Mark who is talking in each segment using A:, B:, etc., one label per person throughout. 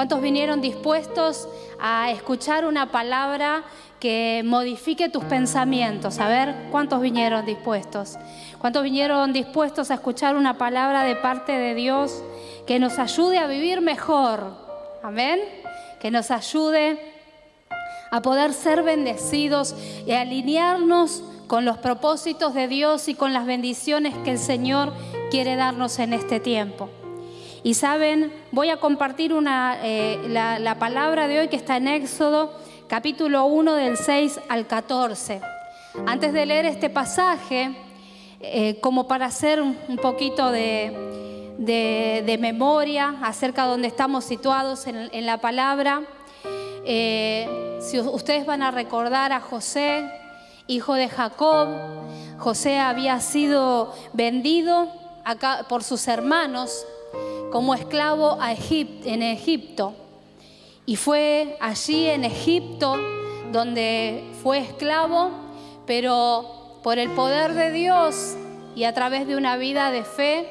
A: ¿Cuántos vinieron dispuestos a escuchar una palabra que modifique tus pensamientos? A ver, ¿cuántos vinieron dispuestos? ¿Cuántos vinieron dispuestos a escuchar una palabra de parte de Dios que nos ayude a vivir mejor? Amén. Que nos ayude a poder ser bendecidos y a alinearnos con los propósitos de Dios y con las bendiciones que el Señor quiere darnos en este tiempo. Y saben, voy a compartir la palabra de hoy que está en Éxodo, capítulo 1, del 6 al 14. Antes de leer este pasaje, como para hacer un poquito de memoria acerca de dónde estamos situados en la palabra, si ustedes van a recordar a José, hijo de Jacob. José había sido vendido por sus hermanos como esclavo en Egipto. Y fue allí en Egipto donde fue esclavo, pero por el poder de Dios y a través de una vida de fe,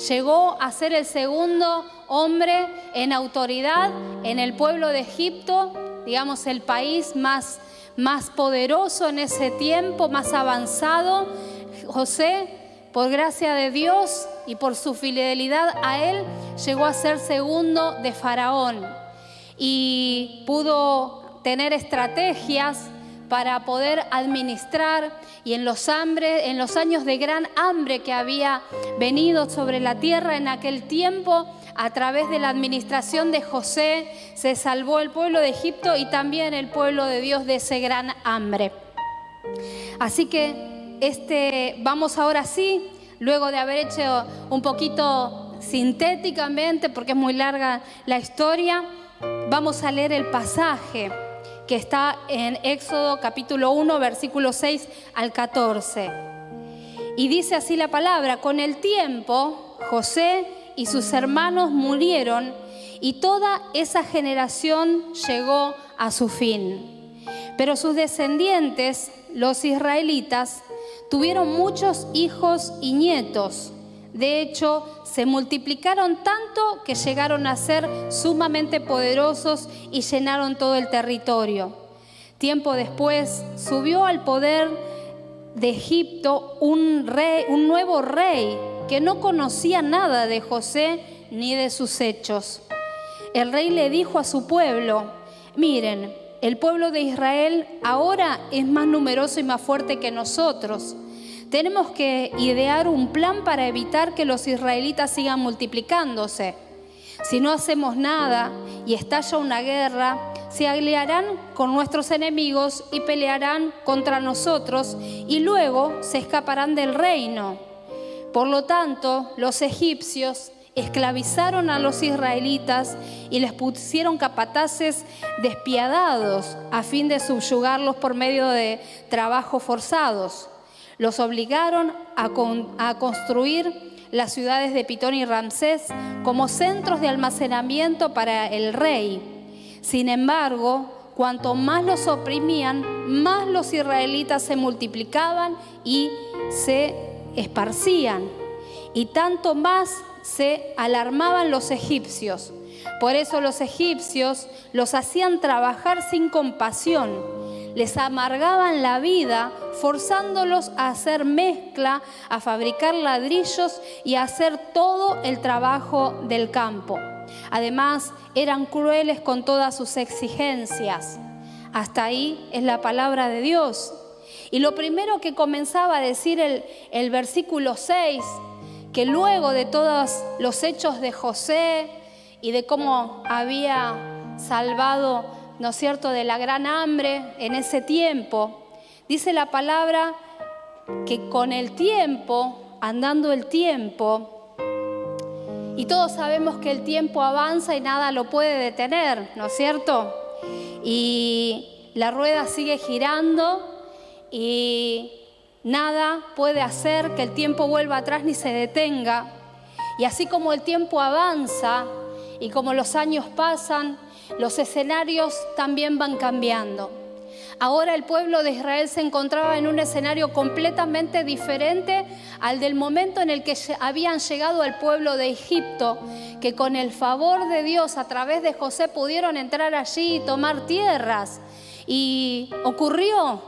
A: llegó a ser el segundo hombre en autoridad en el pueblo de Egipto, digamos el país más poderoso en ese tiempo, más avanzado. José, por gracia de Dios y por su fidelidad a él, llegó a ser segundo de Faraón y pudo tener estrategias para poder administrar, y en los años de gran hambre que había venido sobre la tierra en aquel tiempo, a través de la administración de José se salvó el pueblo de Egipto y también el pueblo de Dios de ese gran hambre. Así que vamos ahora sí, luego de haber hecho un poquito sintéticamente, porque es muy larga la historia, vamos a leer el pasaje que está en Éxodo capítulo 1, versículo 6 al 14. Y dice así la palabra: con el tiempo, José y sus hermanos murieron y toda esa generación llegó a su fin. Pero sus descendientes, los israelitas, tuvieron muchos hijos y nietos. De hecho, se multiplicaron tanto que llegaron a ser sumamente poderosos y llenaron todo el territorio. Tiempo después, subió al poder de Egipto un nuevo rey que no conocía nada de José ni de sus hechos. El rey le dijo a su pueblo: miren, el pueblo de Israel ahora es más numeroso y más fuerte que nosotros. Tenemos que idear un plan para evitar que los israelitas sigan multiplicándose. Si no hacemos nada y estalla una guerra, se aliarán con nuestros enemigos y pelearán contra nosotros y luego se escaparán del reino. Por lo tanto, los egipcios esclavizaron a los israelitas y les pusieron capataces despiadados a fin de subyugarlos por medio de trabajos forzados. Los obligaron a construir las ciudades de Pitón y Ramsés como centros de almacenamiento para el rey. Sin embargo, cuanto más los oprimían, más los israelitas se multiplicaban y se esparcían, y tanto más se alarmaban los egipcios. Por eso los egipcios los hacían trabajar sin compasión. Les amargaban la vida, forzándolos a hacer mezcla, a fabricar ladrillos y a hacer todo el trabajo del campo. Además, eran crueles con todas sus exigencias. Hasta ahí es la palabra de Dios. Y lo primero que comenzaba a decir el versículo 6, que luego de todos los hechos de José y de cómo había salvado, ¿no es cierto?, de la gran hambre en ese tiempo, dice la palabra que con el tiempo, andando el tiempo, y todos sabemos que el tiempo avanza y nada lo puede detener, ¿no es cierto? Y la rueda sigue girando y nada puede hacer que el tiempo vuelva atrás ni se detenga. Y así como el tiempo avanza y como los años pasan, los escenarios también van cambiando. Ahora el pueblo de Israel se encontraba en un escenario completamente diferente al del momento en el que habían llegado al pueblo de Egipto, que con el favor de Dios a través de José pudieron entrar allí y tomar tierras. Y ocurrió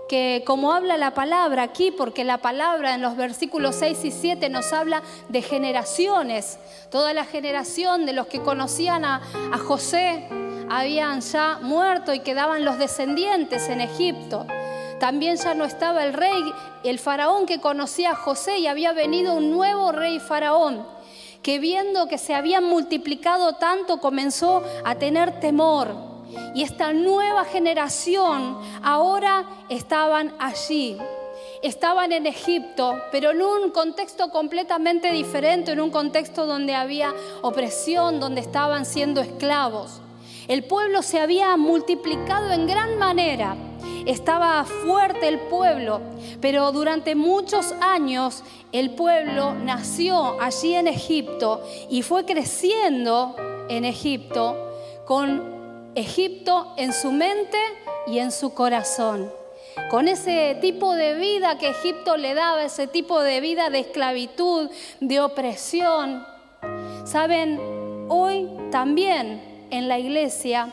A: que, como habla la palabra aquí, porque la palabra en los versículos 6 y 7 nos habla de generaciones, toda la generación de los que conocían a José habían ya muerto y quedaban los descendientes en Egipto. También ya no estaba el rey, el faraón que conocía a José, y había venido un nuevo rey faraón, que viendo que se habían multiplicado tanto comenzó a tener temor. Y esta nueva generación ahora estaban allí. Estaban en Egipto, pero en un contexto completamente diferente, en un contexto donde había opresión, donde estaban siendo esclavos. El pueblo se había multiplicado en gran manera, estaba fuerte el pueblo, pero durante muchos años el pueblo nació allí en Egipto y fue creciendo en Egipto, con Egipto en su mente y en su corazón. Con ese tipo de vida que Egipto le daba, ese tipo de vida de esclavitud, de opresión. Saben, hoy también en la iglesia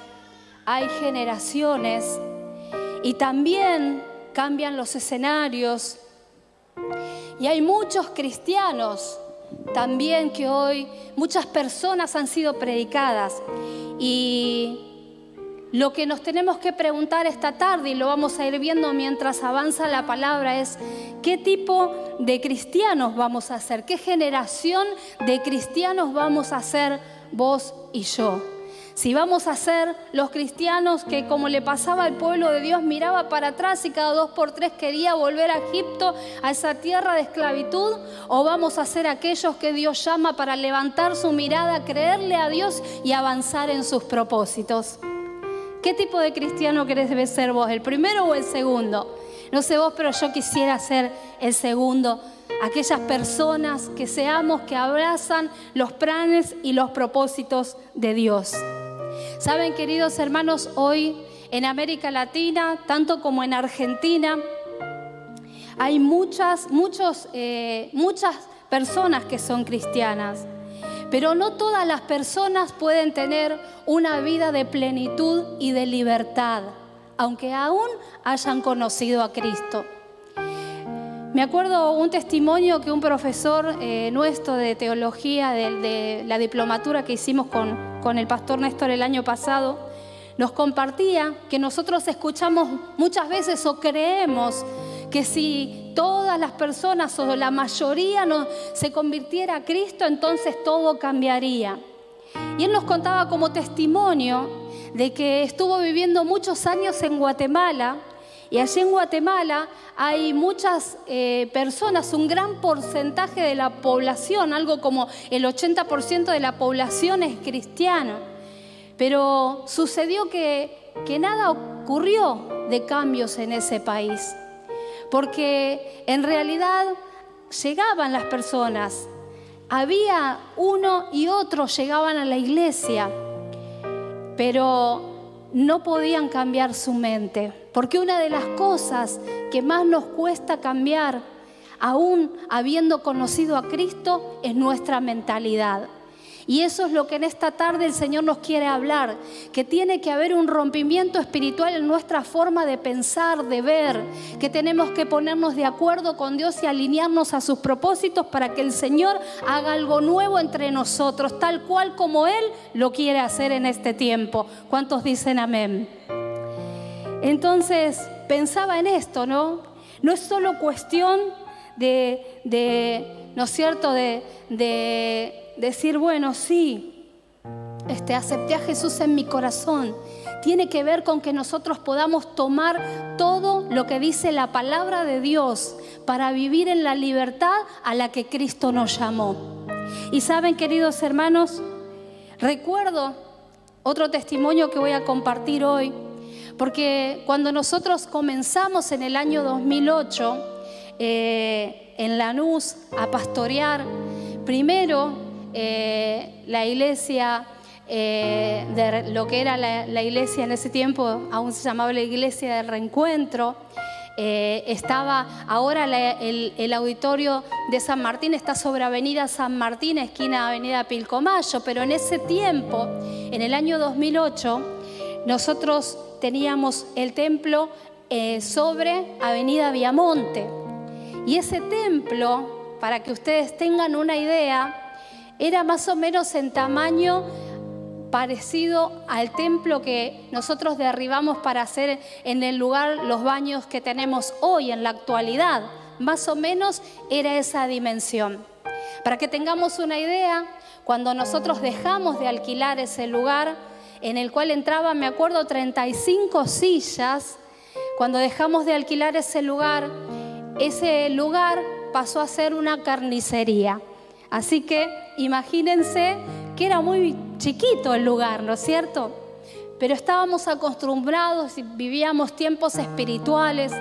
A: hay generaciones y también cambian los escenarios. Y hay muchos cristianos también que hoy, muchas personas han sido predicadas. Y lo que nos tenemos que preguntar esta tarde, y lo vamos a ir viendo mientras avanza la palabra, es ¿qué tipo de cristianos vamos a ser? ¿Qué generación de cristianos vamos a ser vos y yo? Si vamos a ser los cristianos que, como le pasaba al pueblo de Dios, miraba para atrás y cada 2 por 3 quería volver a Egipto, a esa tierra de esclavitud, o vamos a ser aquellos que Dios llama para levantar su mirada, creerle a Dios y avanzar en sus propósitos. ¿Qué tipo de cristiano querés ser vos? ¿El primero o el segundo? No sé vos, pero yo quisiera ser el segundo. Aquellas personas que seamos, que abrazan los planes y los propósitos de Dios. Saben, queridos hermanos, hoy en América Latina, tanto como en Argentina, hay muchas personas que son cristianas. Pero no todas las personas pueden tener una vida de plenitud y de libertad, aunque aún hayan conocido a Cristo. Me acuerdo un testimonio que un profesor nuestro de teología, de la diplomatura que hicimos con el pastor Néstor el año pasado, nos compartía que nosotros escuchamos muchas veces o creemos que si todas las personas o la mayoría no se convirtiera a Cristo, entonces todo cambiaría. Y él nos contaba como testimonio de que estuvo viviendo muchos años en Guatemala, y allí en Guatemala hay muchas personas, un gran porcentaje de la población, algo como el 80% de la población es cristiano. Pero sucedió que nada ocurrió de cambios en ese país, porque en realidad llegaban las personas, había uno y otro llegaban a la iglesia, pero no podían cambiar su mente, porque una de las cosas que más nos cuesta cambiar, aún habiendo conocido a Cristo, es nuestra mentalidad. Y eso es lo que en esta tarde el Señor nos quiere hablar, que tiene que haber un rompimiento espiritual en nuestra forma de pensar, de ver, que tenemos que ponernos de acuerdo con Dios y alinearnos a sus propósitos para que el Señor haga algo nuevo entre nosotros, tal cual como Él lo quiere hacer en este tiempo. ¿Cuántos dicen amén? Entonces pensaba en esto, ¿no? No es solo cuestión ¿no es cierto?, de decir, bueno, sí, acepté a Jesús en mi corazón. Tiene que ver con que nosotros podamos tomar todo lo que dice la palabra de Dios para vivir en la libertad a la que Cristo nos llamó. Y saben, queridos hermanos, recuerdo otro testimonio que voy a compartir hoy, porque cuando nosotros comenzamos en el año 2008 en Lanús a pastorear, primero la iglesia de lo que era la iglesia en ese tiempo, aún se llamaba la iglesia del reencuentro. Estaba ahora el auditorio de San Martín, está sobre Avenida San Martín, esquina Avenida Pilcomayo, pero en ese tiempo, en el año 2008, nosotros teníamos el templo sobre Avenida Viamonte. Y ese templo, para que ustedes tengan una idea, era más o menos en tamaño parecido al templo que nosotros derribamos para hacer en el lugar los baños que tenemos hoy en la actualidad. Más o menos era esa dimensión. Para que tengamos una idea, cuando nosotros dejamos de alquilar ese lugar, en el cual entraban, me acuerdo, 35 sillas, cuando dejamos de alquilar ese lugar pasó a ser una carnicería. Así que imagínense que era muy chiquito el lugar, ¿no es cierto? Pero estábamos acostumbrados y vivíamos tiempos espirituales.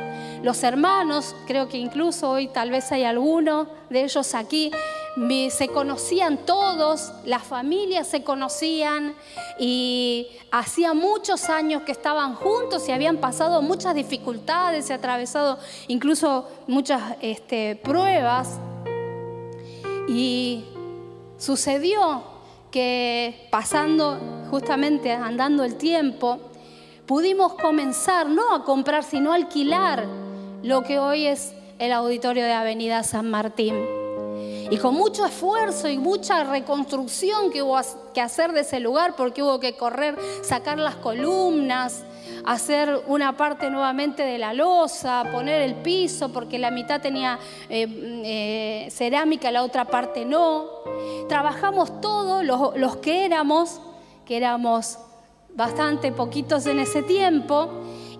A: Los hermanos, creo que incluso hoy tal vez hay alguno de ellos aquí, se conocían todos, las familias se conocían y hacía muchos años que estaban juntos y habían pasado muchas dificultades y atravesado incluso muchas pruebas. Y sucedió que justamente andando el tiempo, pudimos comenzar no a comprar, sino a alquilar lo que hoy es el auditorio de Avenida San Martín. Y con mucho esfuerzo y mucha reconstrucción que hubo que hacer de ese lugar, porque hubo que sacar las columnas, hacer una parte nuevamente de la losa, poner el piso, porque la mitad tenía cerámica, la otra parte no. Trabajamos todos los que éramos bastante poquitos en ese tiempo,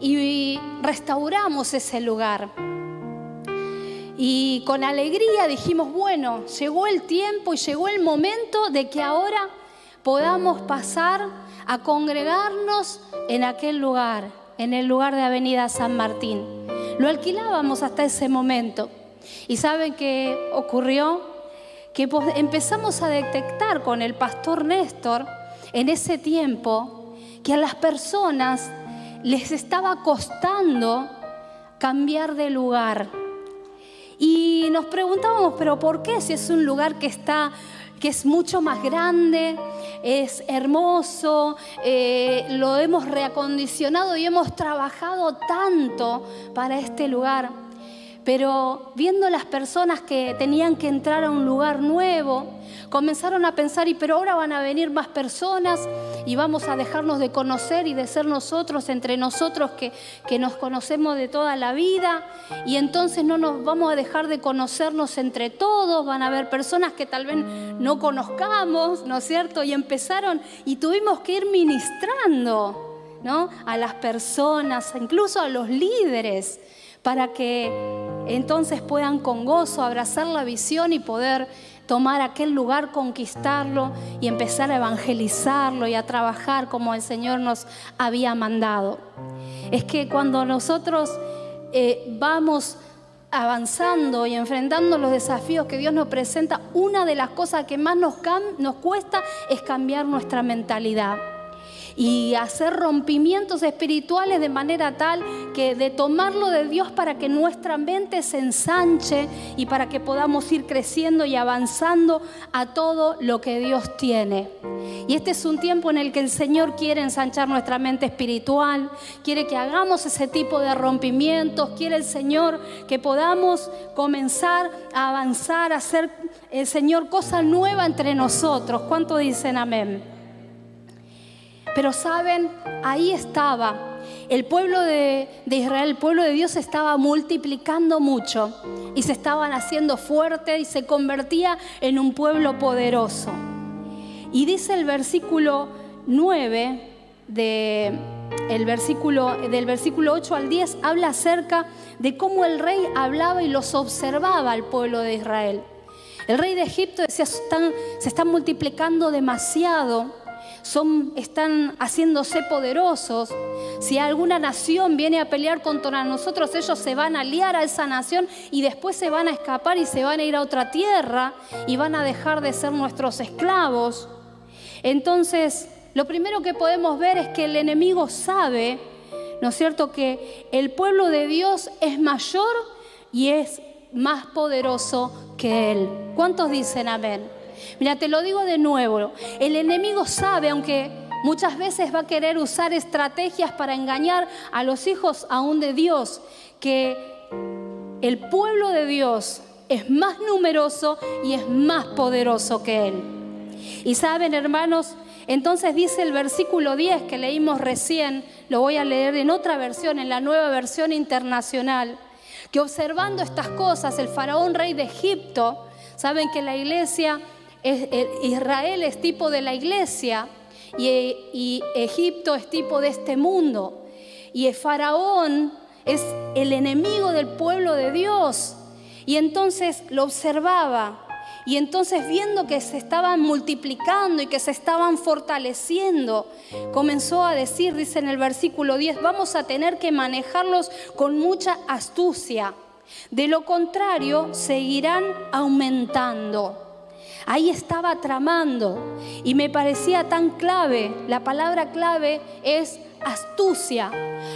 A: y restauramos ese lugar. Y con alegría dijimos, bueno, llegó el tiempo y llegó el momento de que ahora podamos pasar a congregarnos en aquel lugar, en el lugar de Avenida San Martín. Lo alquilábamos hasta ese momento. ¿Y saben qué ocurrió? Que empezamos a detectar con el pastor Néstor en ese tiempo que a las personas les estaba costando cambiar de lugar. Y nos preguntábamos, ¿pero por qué? Si es un lugar que es mucho más grande, es hermoso, lo hemos reacondicionado y hemos trabajado tanto para este lugar. Pero viendo las personas que tenían que entrar a un lugar nuevo, comenzaron a pensar, pero ahora van a venir más personas y vamos a dejarnos de conocer y de ser nosotros entre nosotros que nos conocemos de toda la vida, y entonces no nos vamos a dejar de conocernos entre todos, van a haber personas que tal vez no conozcamos, ¿no es cierto? Y tuvimos que ir ministrando, ¿no?, a las personas, incluso a los líderes, para que entonces puedan con gozo abrazar la visión y poder tomar aquel lugar, conquistarlo y empezar a evangelizarlo y a trabajar como el Señor nos había mandado. Es que cuando nosotros vamos avanzando y enfrentando los desafíos que Dios nos presenta, una de las cosas que más nos cuesta es cambiar nuestra mentalidad y hacer rompimientos espirituales de manera tal que de tomarlo de Dios para que nuestra mente se ensanche y para que podamos ir creciendo y avanzando a todo lo que Dios tiene. Y este es un tiempo en el que el Señor quiere ensanchar nuestra mente espiritual, quiere que hagamos ese tipo de rompimientos, quiere el Señor que podamos comenzar a avanzar, a hacer el Señor cosa nueva entre nosotros. ¿Cuánto dicen amén? Pero saben, ahí estaba el pueblo de Israel, el pueblo de Dios se estaba multiplicando mucho y se estaban haciendo fuertes y se convertía en un pueblo poderoso. Y dice el versículo 9, del versículo 8 al 10, habla acerca de cómo el rey hablaba y los observaba al pueblo de Israel. El rey de Egipto decía, se están multiplicando demasiado. Están haciéndose poderosos. Si alguna nación viene a pelear contra nosotros, ellos se van a aliar a esa nación y después se van a escapar y se van a ir a otra tierra y van a dejar de ser nuestros esclavos. Entonces lo primero que podemos ver es que el enemigo sabe, ¿no es cierto?, que el pueblo de Dios es mayor y es más poderoso que él. ¿Cuántos dicen amén? Mira, te lo digo de nuevo. El enemigo sabe, aunque muchas veces va a querer usar estrategias para engañar a los hijos aún de Dios, que el pueblo de Dios es más numeroso y es más poderoso que él. Y saben, hermanos, entonces dice el versículo 10 que leímos recién, lo voy a leer en otra versión, en la Nueva Versión Internacional, que observando estas cosas, el faraón rey de Egipto, saben que la iglesia, Israel es tipo de la iglesia y Egipto es tipo de este mundo. Y el faraón es el enemigo del pueblo de Dios. Y entonces lo observaba. Y entonces viendo que se estaban multiplicando y que se estaban fortaleciendo, comenzó a decir, dice en el versículo 10, vamos a tener que manejarlos con mucha astucia. De lo contrario, seguirán aumentando. Ahí estaba tramando y me parecía tan clave, la palabra clave es astucia,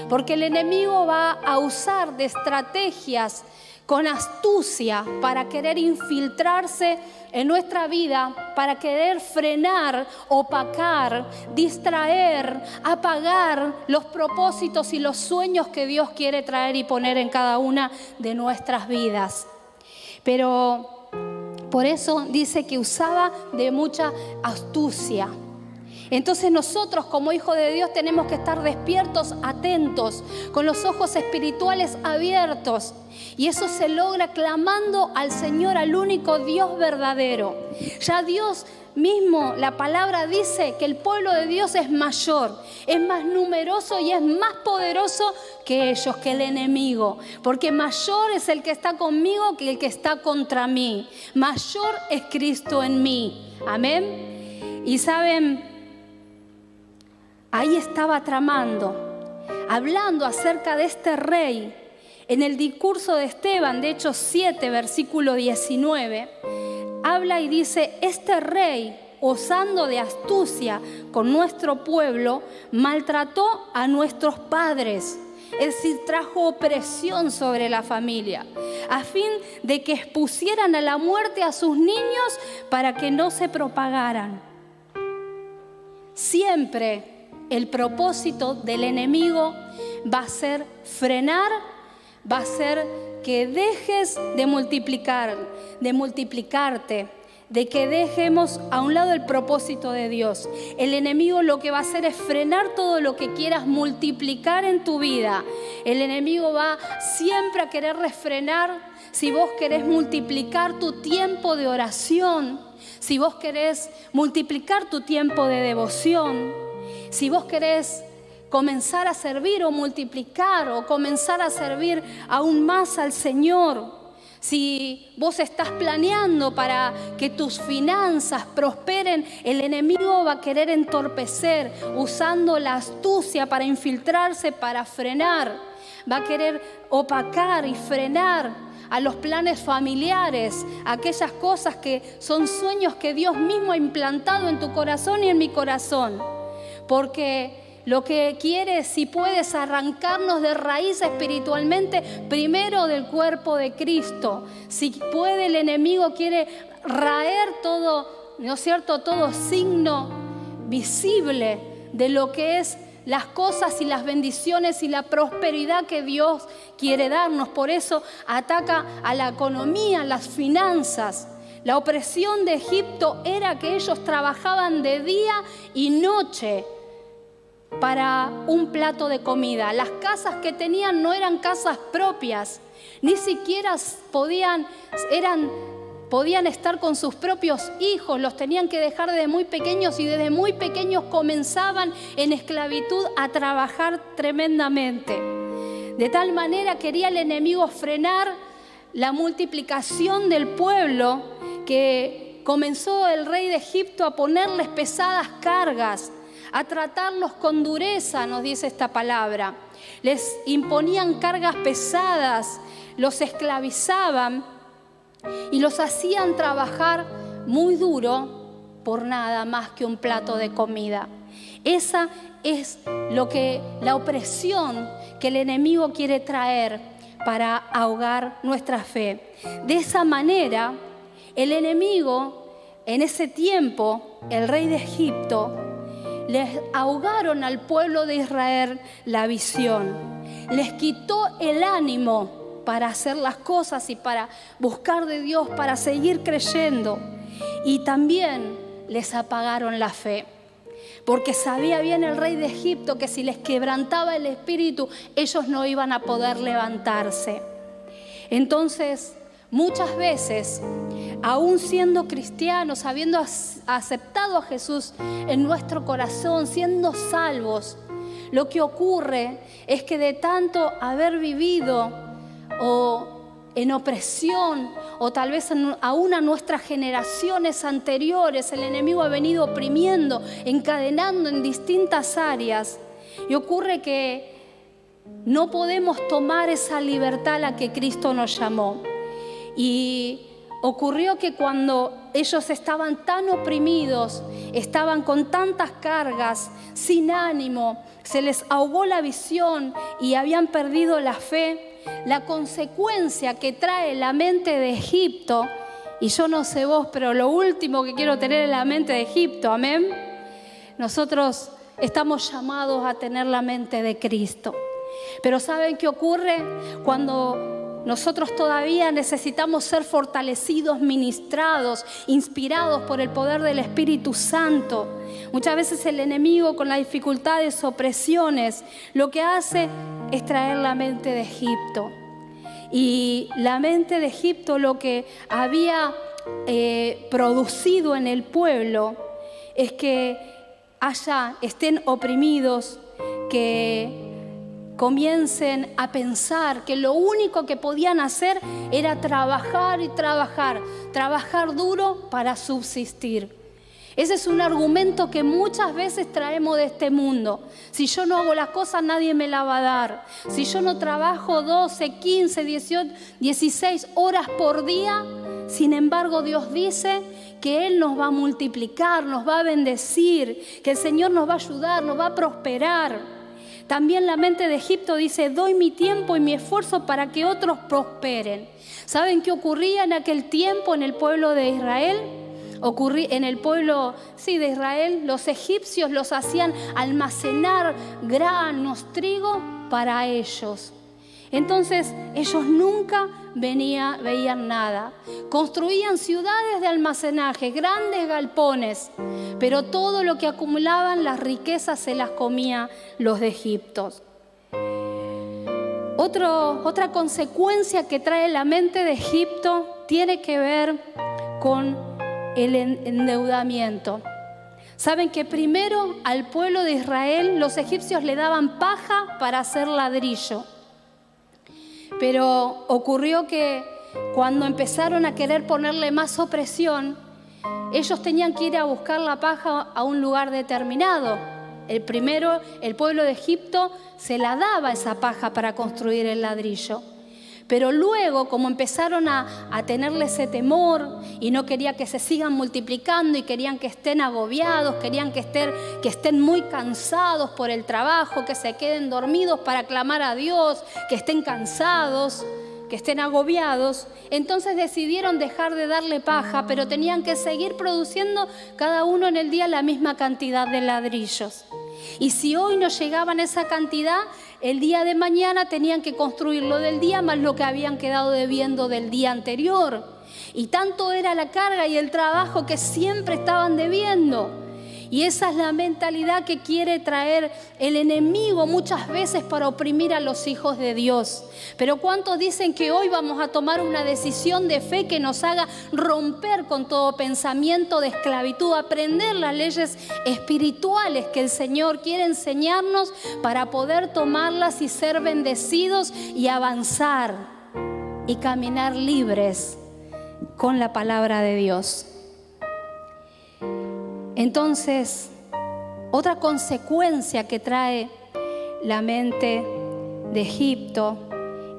A: porque el enemigo va a usar de estrategias con astucia para querer infiltrarse en nuestra vida, para querer frenar, opacar, distraer, apagar los propósitos y los sueños que Dios quiere traer y poner en cada una de nuestras vidas. Pero por eso dice que usaba de mucha astucia. Entonces nosotros como hijos de Dios tenemos que estar despiertos, atentos, con los ojos espirituales abiertos. Y eso se logra clamando al Señor, al único Dios verdadero. Ya Dios mismo, la palabra dice que el pueblo de Dios es mayor, es más numeroso y es más poderoso que ellos, que el enemigo. Porque mayor es el que está conmigo que el que está contra mí. Mayor es Cristo en mí. Amén. Y saben, ahí estaba tramando, hablando acerca de este rey. En el discurso de Esteban, de Hechos 7, versículo 19, habla y dice, este rey, usando de astucia con nuestro pueblo, maltrató a nuestros padres. Es decir, trajo opresión sobre la familia, a fin de que expusieran a la muerte a sus niños para que no se propagaran. Siempre el propósito del enemigo va a ser frenar, va a ser que dejes de multiplicarte, de que dejemos a un lado el propósito de Dios. El enemigo lo que va a hacer es frenar todo lo que quieras multiplicar en tu vida. El enemigo va siempre a querer refrenar. Si vos querés multiplicar tu tiempo de oración, si vos querés multiplicar tu tiempo de devoción, si vos querés comenzar a servir o multiplicar o comenzar a servir aún más al Señor, si vos estás planeando para que tus finanzas prosperen, el enemigo va a querer entorpecer usando la astucia para infiltrarse, para frenar. Va a querer opacar y frenar a los planes familiares, aquellas cosas que son sueños que Dios mismo ha implantado en tu corazón y en mi corazón. Porque lo que quiere, si puedes, arrancarnos de raíz espiritualmente, primero del cuerpo de Cristo. Si puede, el enemigo quiere raer todo, ¿no es cierto?, todo signo visible de lo que es las cosas y las bendiciones y la prosperidad que Dios quiere darnos. Por eso ataca a la economía, las finanzas. La opresión de Egipto era que ellos trabajaban de día y noche para un plato de comida. Las casas que tenían no eran casas propias, ni siquiera podían estar con sus propios hijos, los tenían que dejar desde muy pequeños y desde muy pequeños comenzaban en esclavitud a trabajar tremendamente. De tal manera quería el enemigo frenar la multiplicación del pueblo, que comenzó el rey de Egipto a ponerles pesadas cargas, a tratarlos con dureza, nos dice esta palabra. Les imponían cargas pesadas, los esclavizaban y los hacían trabajar muy duro por nada más que un plato de comida. Esa es la opresión que el enemigo quiere traer para ahogar nuestra fe. De esa manera, el enemigo, en ese tiempo, el rey de Egipto, les ahogaron al pueblo de Israel la visión. Les quitó el ánimo para hacer las cosas y para buscar de Dios, para seguir creyendo. Y también les apagaron la fe. Porque sabía bien el rey de Egipto que si les quebrantaba el espíritu, ellos no iban a poder levantarse. Entonces, muchas veces, aún siendo cristianos, habiendo aceptado a Jesús en nuestro corazón, siendo salvos, lo que ocurre es que de tanto haber vivido o en opresión, o tal vez aún a nuestras generaciones anteriores, el enemigo ha venido oprimiendo, encadenando en distintas áreas. Y ocurre que no podemos tomar esa libertad a la que Cristo nos llamó. Y ocurrió que cuando ellos estaban tan oprimidos, estaban con tantas cargas, sin ánimo, se les ahogó la visión y habían perdido la fe, la consecuencia que trae la mente de Egipto, y yo no sé vos, pero lo último que quiero tener es la mente de Egipto, amén. Nosotros estamos llamados a tener la mente de Cristo. Pero ¿saben qué ocurre? Cuando nosotros todavía necesitamos ser fortalecidos, ministrados, inspirados por el poder del Espíritu Santo. Muchas veces el enemigo, con las dificultades, opresiones, lo que hace es traer la mente de Egipto. Y la mente de Egipto, lo que había producido en el pueblo es que estén oprimidos, que comiencen a pensar que lo único que podían hacer era trabajar y trabajar duro para subsistir. Ese es un argumento que muchas veces traemos de este mundo. Si yo no hago las cosas, nadie me la va a dar. Si yo no trabajo 12, 15, 18, 16 horas por día, sin embargo Dios dice que Él nos va a multiplicar, nos va a bendecir, que el Señor nos va a ayudar, nos va a prosperar. También la mente de Egipto dice: doy mi tiempo y mi esfuerzo para que otros prosperen. ¿Saben qué ocurría en aquel tiempo en el pueblo de Israel? En el pueblo de Israel, los egipcios los hacían almacenar granos, trigo para ellos. Entonces ellos nunca veían nada. Construían ciudades de almacenaje, grandes galpones, pero todo lo que acumulaban, las riquezas, se las comían los de Egipto. Otra consecuencia que trae la mente de Egipto tiene que ver con el endeudamiento. Saben que primero al pueblo de Israel los egipcios le daban paja para hacer ladrillo. Pero ocurrió que cuando empezaron a querer ponerle más opresión, ellos tenían que ir a buscar la paja a un lugar determinado. El pueblo de Egipto se la daba esa paja para construir el ladrillo. Pero luego, como empezaron a tenerle ese temor y no quería que se sigan multiplicando y querían que estén agobiados, querían que estén muy cansados por el trabajo, que se queden dormidos para clamar a Dios, que estén cansados, que estén agobiados, entonces decidieron dejar de darle paja, pero tenían que seguir produciendo cada uno en el día la misma cantidad de ladrillos. Y si hoy no llegaban a esa cantidad, el día de mañana tenían que construir lo del día más lo que habían quedado debiendo del día anterior. Y tanto era la carga y el trabajo que siempre estaban debiendo. Y esa es la mentalidad que quiere traer el enemigo muchas veces para oprimir a los hijos de Dios. Pero ¿cuántos dicen que hoy vamos a tomar una decisión de fe que nos haga romper con todo pensamiento de esclavitud, aprender las leyes espirituales que el Señor quiere enseñarnos para poder tomarlas y ser bendecidos y avanzar y caminar libres con la palabra de Dios? Entonces, otra consecuencia que trae la mente de Egipto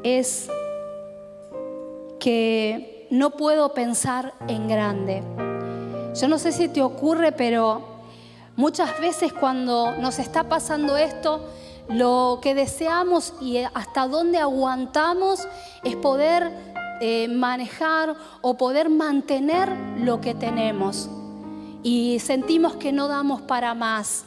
A: es que no puedo pensar en grande. Yo no sé si te ocurre, pero Muchas veces cuando nos está pasando esto, lo que deseamos y hasta dónde aguantamos es poder manejar o poder mantener lo que tenemos. Y sentimos que no damos para más.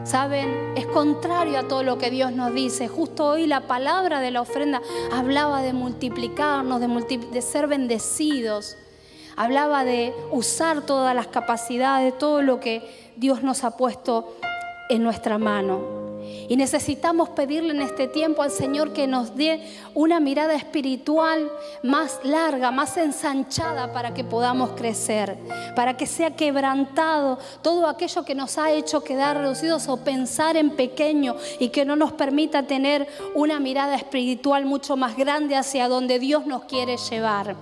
A: ¿Saben? Es contrario a todo lo que Dios nos dice. Justo hoy la palabra de la ofrenda hablaba de multiplicarnos, de ser bendecidos. Hablaba de usar todas las capacidades, todo lo que Dios nos ha puesto en nuestra mano. Y necesitamos pedirle en este tiempo al Señor que nos dé una mirada espiritual más larga, más ensanchada para que podamos crecer, para que sea quebrantado todo aquello que nos ha hecho quedar reducidos o pensar en pequeño y que no nos permita tener una mirada espiritual mucho más grande hacia donde Dios nos quiere llevar.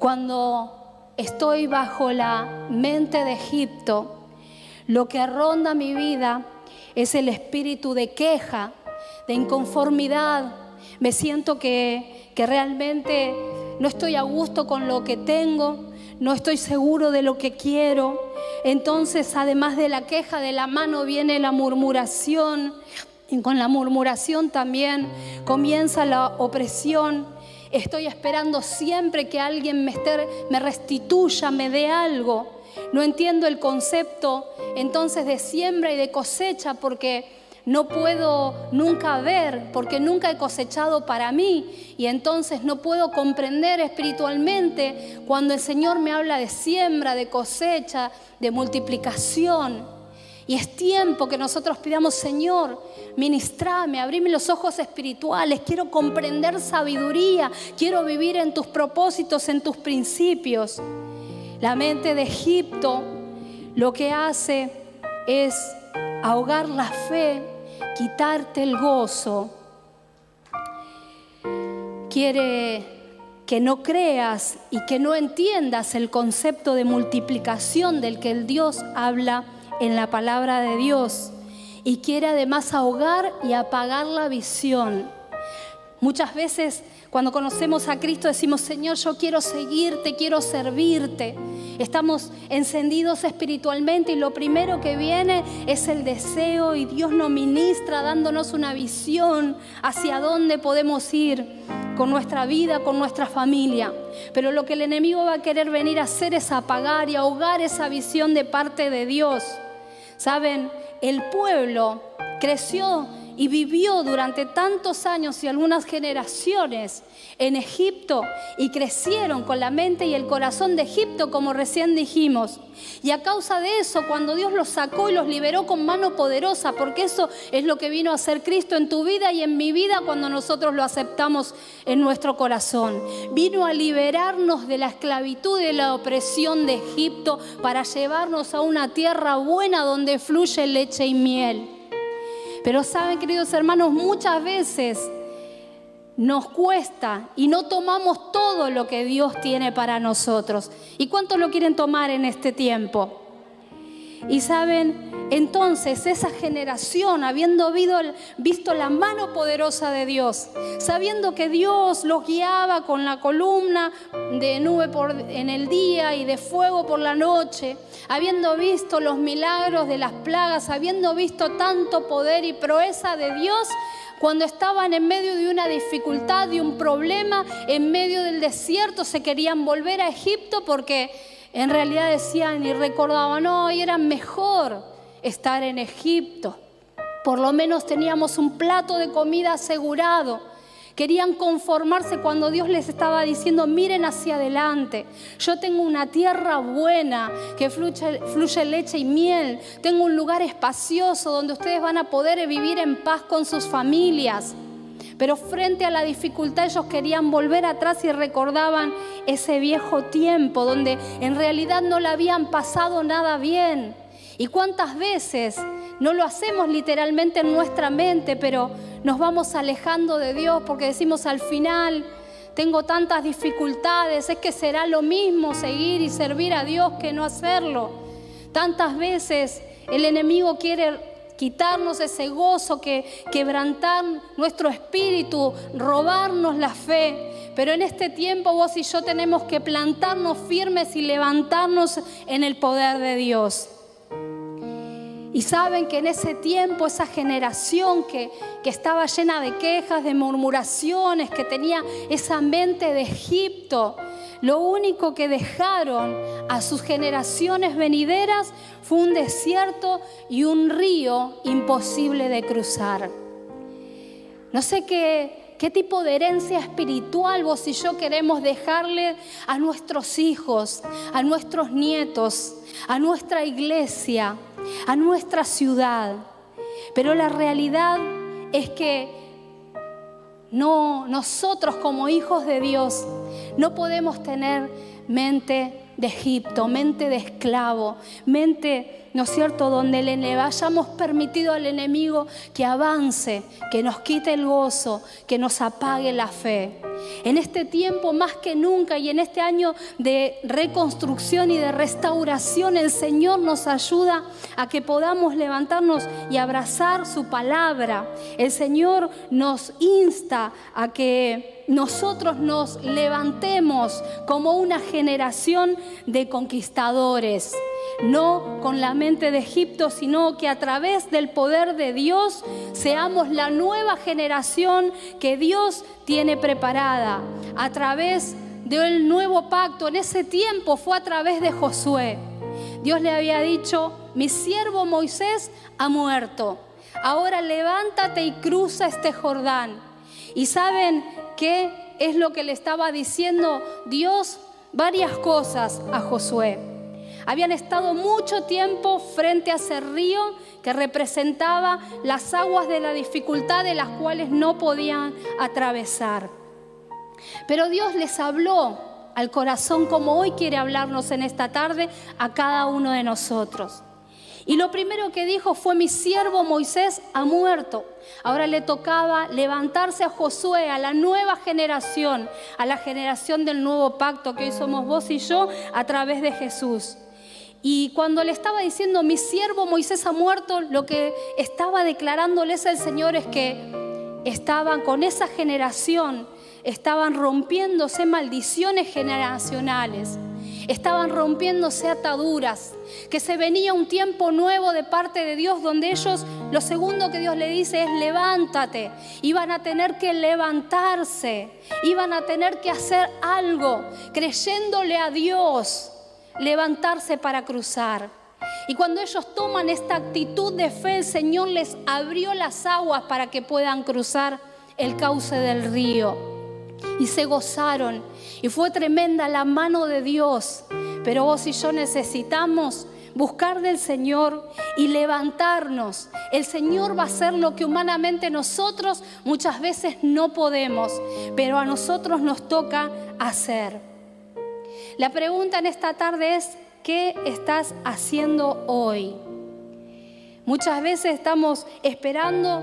A: Cuando estoy bajo la mente de Egipto, lo que ronda mi vida es el espíritu de queja, de inconformidad. Me siento que realmente no estoy a gusto con lo que tengo, no estoy seguro de lo que quiero. Entonces, además de la queja, de la mano viene la murmuración. Y con la murmuración también comienza la opresión. Estoy esperando siempre que alguien me restituya, me dé algo. No entiendo el concepto entonces de siembra y de cosecha porque no puedo nunca ver, porque nunca he cosechado para mí y entonces no puedo comprender espiritualmente cuando el Señor me habla de siembra, de cosecha, de multiplicación. Y es tiempo que nosotros pidamos: Señor, ministrame, abrime los ojos espirituales, quiero comprender sabiduría, quiero vivir en tus propósitos, en tus principios. La mente de Egipto lo que hace es ahogar la fe, quitarte el gozo. Quiere que no creas y que no entiendas el concepto de multiplicación del que el Dios habla en la palabra de Dios. Y quiere además ahogar y apagar la visión. Muchas veces cuando conocemos a Cristo decimos: Señor, yo quiero seguirte, quiero servirte. Estamos encendidos espiritualmente y lo primero que viene es el deseo y Dios nos ministra dándonos una visión hacia dónde podemos ir con nuestra vida, con nuestra familia. Pero lo que el enemigo va a querer venir a hacer es apagar y ahogar esa visión de parte de Dios. ¿Saben? El pueblo creció y vivió durante tantos años y algunas generaciones en Egipto y crecieron con la mente y el corazón de Egipto, como recién dijimos. Y a causa de eso, cuando Dios los sacó y los liberó con mano poderosa, porque eso es lo que vino a hacer Cristo en tu vida y en mi vida cuando nosotros lo aceptamos en nuestro corazón. Vino a liberarnos de la esclavitud y de la opresión de Egipto para llevarnos a una tierra buena donde fluye leche y miel. Pero saben, queridos hermanos, muchas veces nos cuesta y no tomamos todo lo que Dios tiene para nosotros. ¿Y cuántos lo quieren tomar en este tiempo? Y saben, entonces esa generación, habiendo visto la mano poderosa de Dios, sabiendo que Dios los guiaba con la columna de nube en el día y de fuego por la noche, habiendo visto los milagros de las plagas, habiendo visto tanto poder y proeza de Dios, cuando estaban en medio de una dificultad, de un problema, en medio del desierto, se querían volver a Egipto porque en realidad decían y recordaban: no, y era mejor estar en Egipto. Por lo menos teníamos un plato de comida asegurado. Querían conformarse cuando Dios les estaba diciendo: miren hacia adelante. Yo tengo una tierra buena que fluye leche y miel. Tengo un lugar espacioso donde ustedes van a poder vivir en paz con sus familias. Pero frente a la dificultad ellos querían volver atrás y recordaban ese viejo tiempo donde en realidad no le habían pasado nada bien. ¿Y cuántas veces no lo hacemos literalmente en nuestra mente, pero nos vamos alejando de Dios porque decimos: al final tengo tantas dificultades, es que será lo mismo seguir y servir a Dios que no hacerlo? Tantas veces el enemigo quiere quitarnos ese gozo, quebrantar nuestro espíritu, robarnos la fe. Pero en este tiempo vos y yo tenemos que plantarnos firmes y levantarnos en el poder de Dios. Y saben que en ese tiempo, esa generación que estaba llena de quejas, de murmuraciones, que tenía esa mente de Egipto, lo único que dejaron a sus generaciones venideras fue un desierto y un río imposible de cruzar. No sé qué tipo de herencia espiritual vos y yo queremos dejarle a nuestros hijos, a nuestros nietos, a nuestra iglesia, a nuestra ciudad. Pero la realidad es que nosotros como hijos de Dios no podemos tener mente de Egipto, mente de esclavo, mente, ¿no es cierto?, donde le hayamos permitido al enemigo que avance, que nos quite el gozo, que nos apague la fe. En este tiempo más que nunca y en este año de reconstrucción y de restauración, el Señor nos ayuda a que podamos levantarnos y abrazar su palabra. El Señor nos insta a que nosotros nos levantemos como una generación de conquistadores. No con la mente de Egipto, sino que a través del poder de Dios seamos la nueva generación que Dios tiene preparada. A través del nuevo pacto, en ese tiempo fue a través de Josué. Dios le había dicho: mi siervo Moisés ha muerto. Ahora levántate y cruza este Jordán. ¿Y saben qué es lo que le estaba diciendo Dios? Varias cosas a Josué. Habían estado mucho tiempo frente a ese río que representaba las aguas de la dificultad de las cuales no podían atravesar. Pero Dios les habló al corazón como hoy quiere hablarnos en esta tarde a cada uno de nosotros. Y lo primero que dijo fue: mi siervo Moisés ha muerto. Ahora le tocaba levantarse a Josué, a la nueva generación, a la generación del nuevo pacto que hoy somos vos y yo a través de Jesús. Y cuando le estaba diciendo: mi siervo Moisés ha muerto, lo que estaba declarándoles el Señor es que estaban con esa generación, estaban rompiéndose maldiciones generacionales, estaban rompiéndose ataduras, que se venía un tiempo nuevo de parte de Dios donde ellos, lo segundo que Dios le dice es: levántate. Iban a tener que levantarse, iban a tener que hacer algo, creyéndole a Dios, levantarse para cruzar. Y cuando ellos toman esta actitud de fe, el Señor les abrió las aguas para que puedan cruzar el cauce del río. Y se gozaron. Y fue tremenda la mano de Dios. Pero vos y yo necesitamos buscar del Señor y levantarnos. El Señor va a hacer lo que humanamente nosotros muchas veces no podemos, pero a nosotros nos toca hacer. La pregunta en esta tarde es: ¿qué estás haciendo hoy? Muchas veces estamos esperando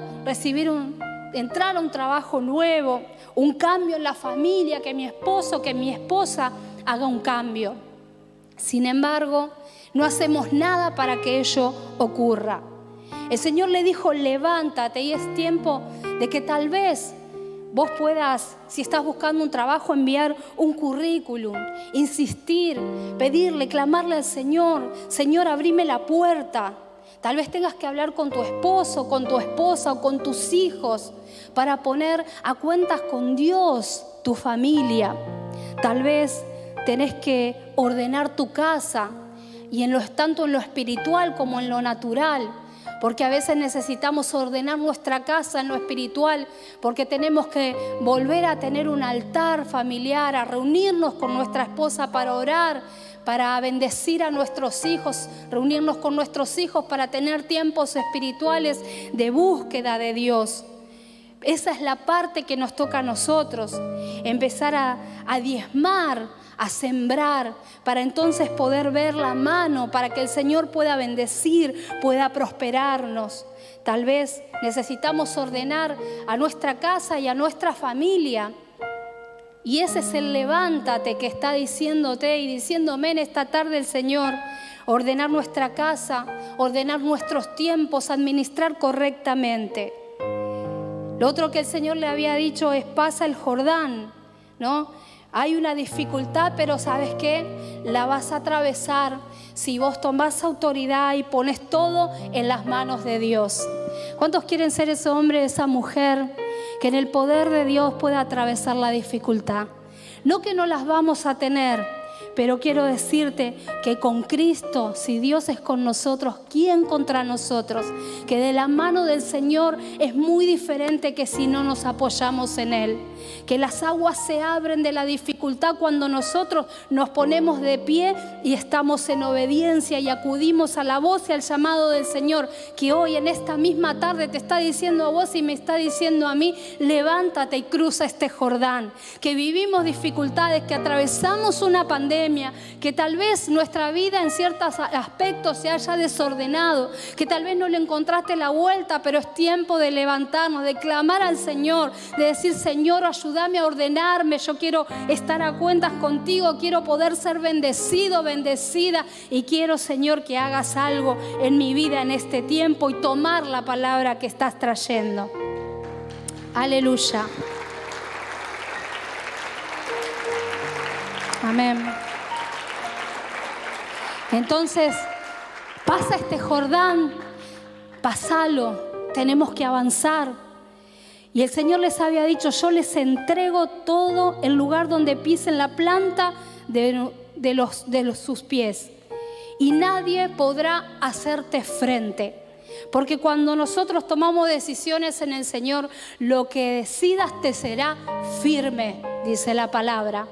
A: entrar a un trabajo nuevo, un cambio en la familia, que mi esposo, que mi esposa haga un cambio. Sin embargo, no hacemos nada para que ello ocurra. El Señor le dijo: levántate, y es tiempo de que tal vez vos puedas, si estás buscando un trabajo, enviar un currículum, insistir, pedirle, clamarle al Señor: Señor, abrime la puerta. Tal vez tengas que hablar con tu esposo, con tu esposa o con tus hijos para poner a cuentas con Dios tu familia. Tal vez tenés que ordenar tu casa, y tanto en lo espiritual como en lo natural. Porque a veces necesitamos ordenar nuestra casa en lo espiritual, porque tenemos que volver a tener un altar familiar, a reunirnos con nuestra esposa para orar, para bendecir a nuestros hijos, reunirnos con nuestros hijos para tener tiempos espirituales de búsqueda de Dios. Esa es la parte que nos toca a nosotros, empezar a diezmar, a sembrar, para entonces poder ver la mano, para que el Señor pueda bendecir, pueda prosperarnos. Tal vez necesitamos ordenar a nuestra casa y a nuestra familia. Y ese es el levántate que está diciéndote y diciéndome en esta tarde el Señor. Ordenar nuestra casa, ordenar nuestros tiempos, administrar correctamente. Lo otro que el Señor le había dicho es: pasa el Jordán, ¿no? Hay una dificultad, pero ¿sabes qué? La vas a atravesar si vos tomás autoridad y pones todo en las manos de Dios. ¿Cuántos quieren ser ese hombre, esa mujer que en el poder de Dios pueda atravesar la dificultad? No que no las vamos a tener, pero quiero decirte que con Cristo, si Dios es con nosotros, ¿quién contra nosotros? Que de la mano del Señor es muy diferente que si no nos apoyamos en Él. Que las aguas se abren de la dificultad cuando nosotros nos ponemos de pie y estamos en obediencia y acudimos a la voz y al llamado del Señor, que hoy en esta misma tarde te está diciendo a vos y me está diciendo a mí: levántate y cruza este Jordán. Que vivimos dificultades, que atravesamos una pandemia, que tal vez nuestra vida en ciertos aspectos se haya desordenado, que tal vez no le encontraste la vuelta, pero es tiempo de levantarnos, de clamar al Señor, de decir: Señor, ayúdame a ordenarme, yo quiero estar a cuentas contigo, quiero poder ser bendecido, bendecida, y quiero, Señor, que hagas algo en mi vida en este tiempo y tomar la palabra que estás trayendo. Aleluya. Amén. Entonces, pasa este Jordán, pásalo, tenemos que avanzar. Y el Señor les había dicho: yo les entrego todo el lugar donde pisen la planta de sus pies. Y nadie podrá hacerte frente. Porque cuando nosotros tomamos decisiones en el Señor, lo que decidas te será firme, dice la palabra.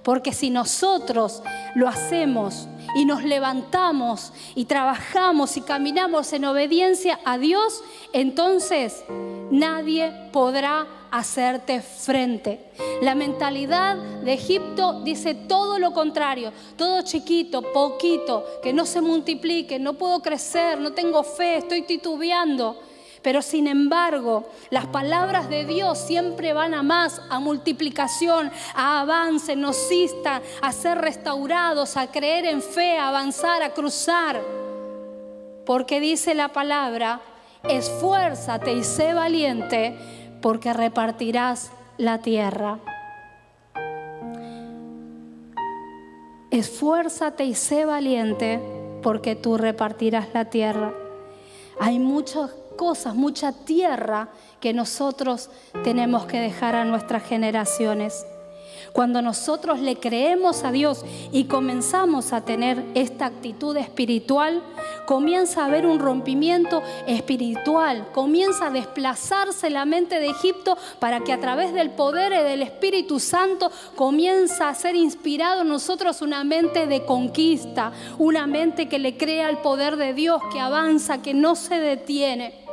A: Porque si nosotros lo hacemos y nos levantamos y trabajamos y caminamos en obediencia a Dios, entonces nadie podrá hacerte frente. La mentalidad de Egipto dice todo lo contrario: todo chiquito, poquito, que no se multiplique, no puedo crecer, no tengo fe, estoy titubeando. Pero sin embargo, las palabras de Dios siempre van a más, a multiplicación, a avance, nos instan a ser restaurados, a creer en fe, a avanzar, a cruzar. Porque dice la palabra: esfuérzate y sé valiente, porque repartirás la tierra. Esfuérzate y sé valiente, porque tú repartirás la tierra. Hay muchas cosas, mucha tierra que nosotros tenemos que dejar a nuestras generaciones. Cuando nosotros le creemos a Dios y comenzamos a tener esta actitud espiritual, comienza a haber un rompimiento espiritual, comienza a desplazarse la mente de Egipto para que a través del poder y del Espíritu Santo comienza a ser inspirado en nosotros una mente de conquista, una mente que le crea el poder de Dios, que avanza, que no se detiene.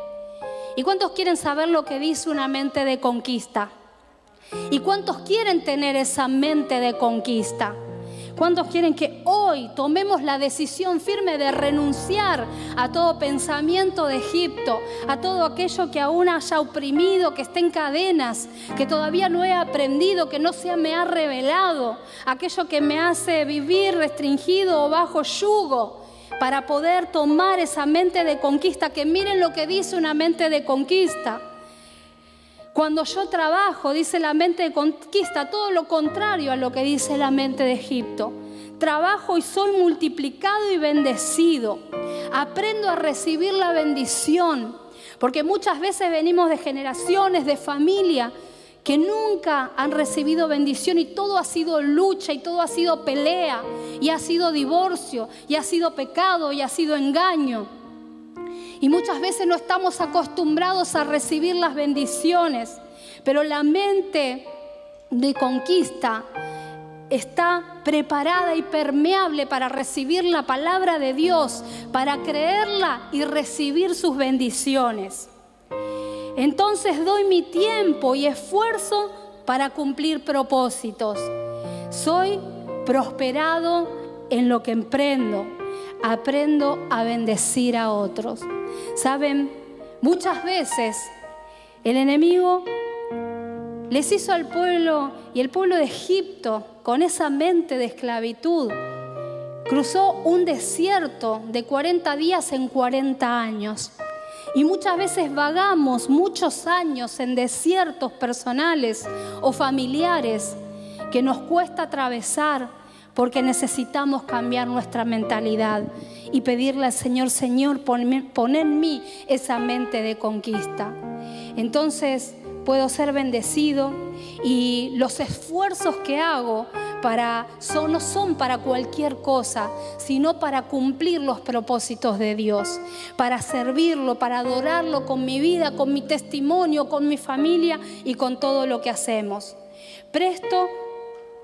A: ¿Y cuántos quieren saber lo que dice una mente de conquista? ¿Y cuántos quieren tener esa mente de conquista? ¿Cuántos quieren que hoy tomemos la decisión firme de renunciar a todo pensamiento de Egipto, a todo aquello que aún haya oprimido, que esté en cadenas, que todavía no he aprendido, que no se me ha revelado, aquello que me hace vivir restringido o bajo yugo, para poder tomar esa mente de conquista? Que miren lo que dice una mente de conquista. Cuando yo trabajo, dice la mente de conquista, todo lo contrario a lo que dice la mente de Egipto. Trabajo y soy multiplicado y bendecido. Aprendo a recibir la bendición. Porque muchas veces venimos de generaciones, de familia, que nunca han recibido bendición, y todo ha sido lucha, y todo ha sido pelea, y ha sido divorcio, y ha sido pecado, y ha sido engaño. Y muchas veces no estamos acostumbrados a recibir las bendiciones, pero la mente de conquista está preparada y permeable para recibir la palabra de Dios, para creerla y recibir sus bendiciones. Entonces doy mi tiempo y esfuerzo para cumplir propósitos. Soy prosperado en lo que emprendo. Aprendo a bendecir a otros. ¿Saben? Muchas veces el enemigo les hizo al pueblo y el pueblo de Egipto con esa mente de esclavitud. Cruzó un desierto de 40 días en 40 años. Y muchas veces vagamos muchos años en desiertos personales o familiares que nos cuesta atravesar porque necesitamos cambiar nuestra mentalidad y pedirle al Señor, Señor, pon en mí esa mente de conquista. Entonces puedo ser bendecido y los esfuerzos que hago no son para cualquier cosa, sino para cumplir los propósitos de Dios, para servirlo, para adorarlo con mi vida, con mi testimonio, con mi familia y con todo lo que hacemos. Presto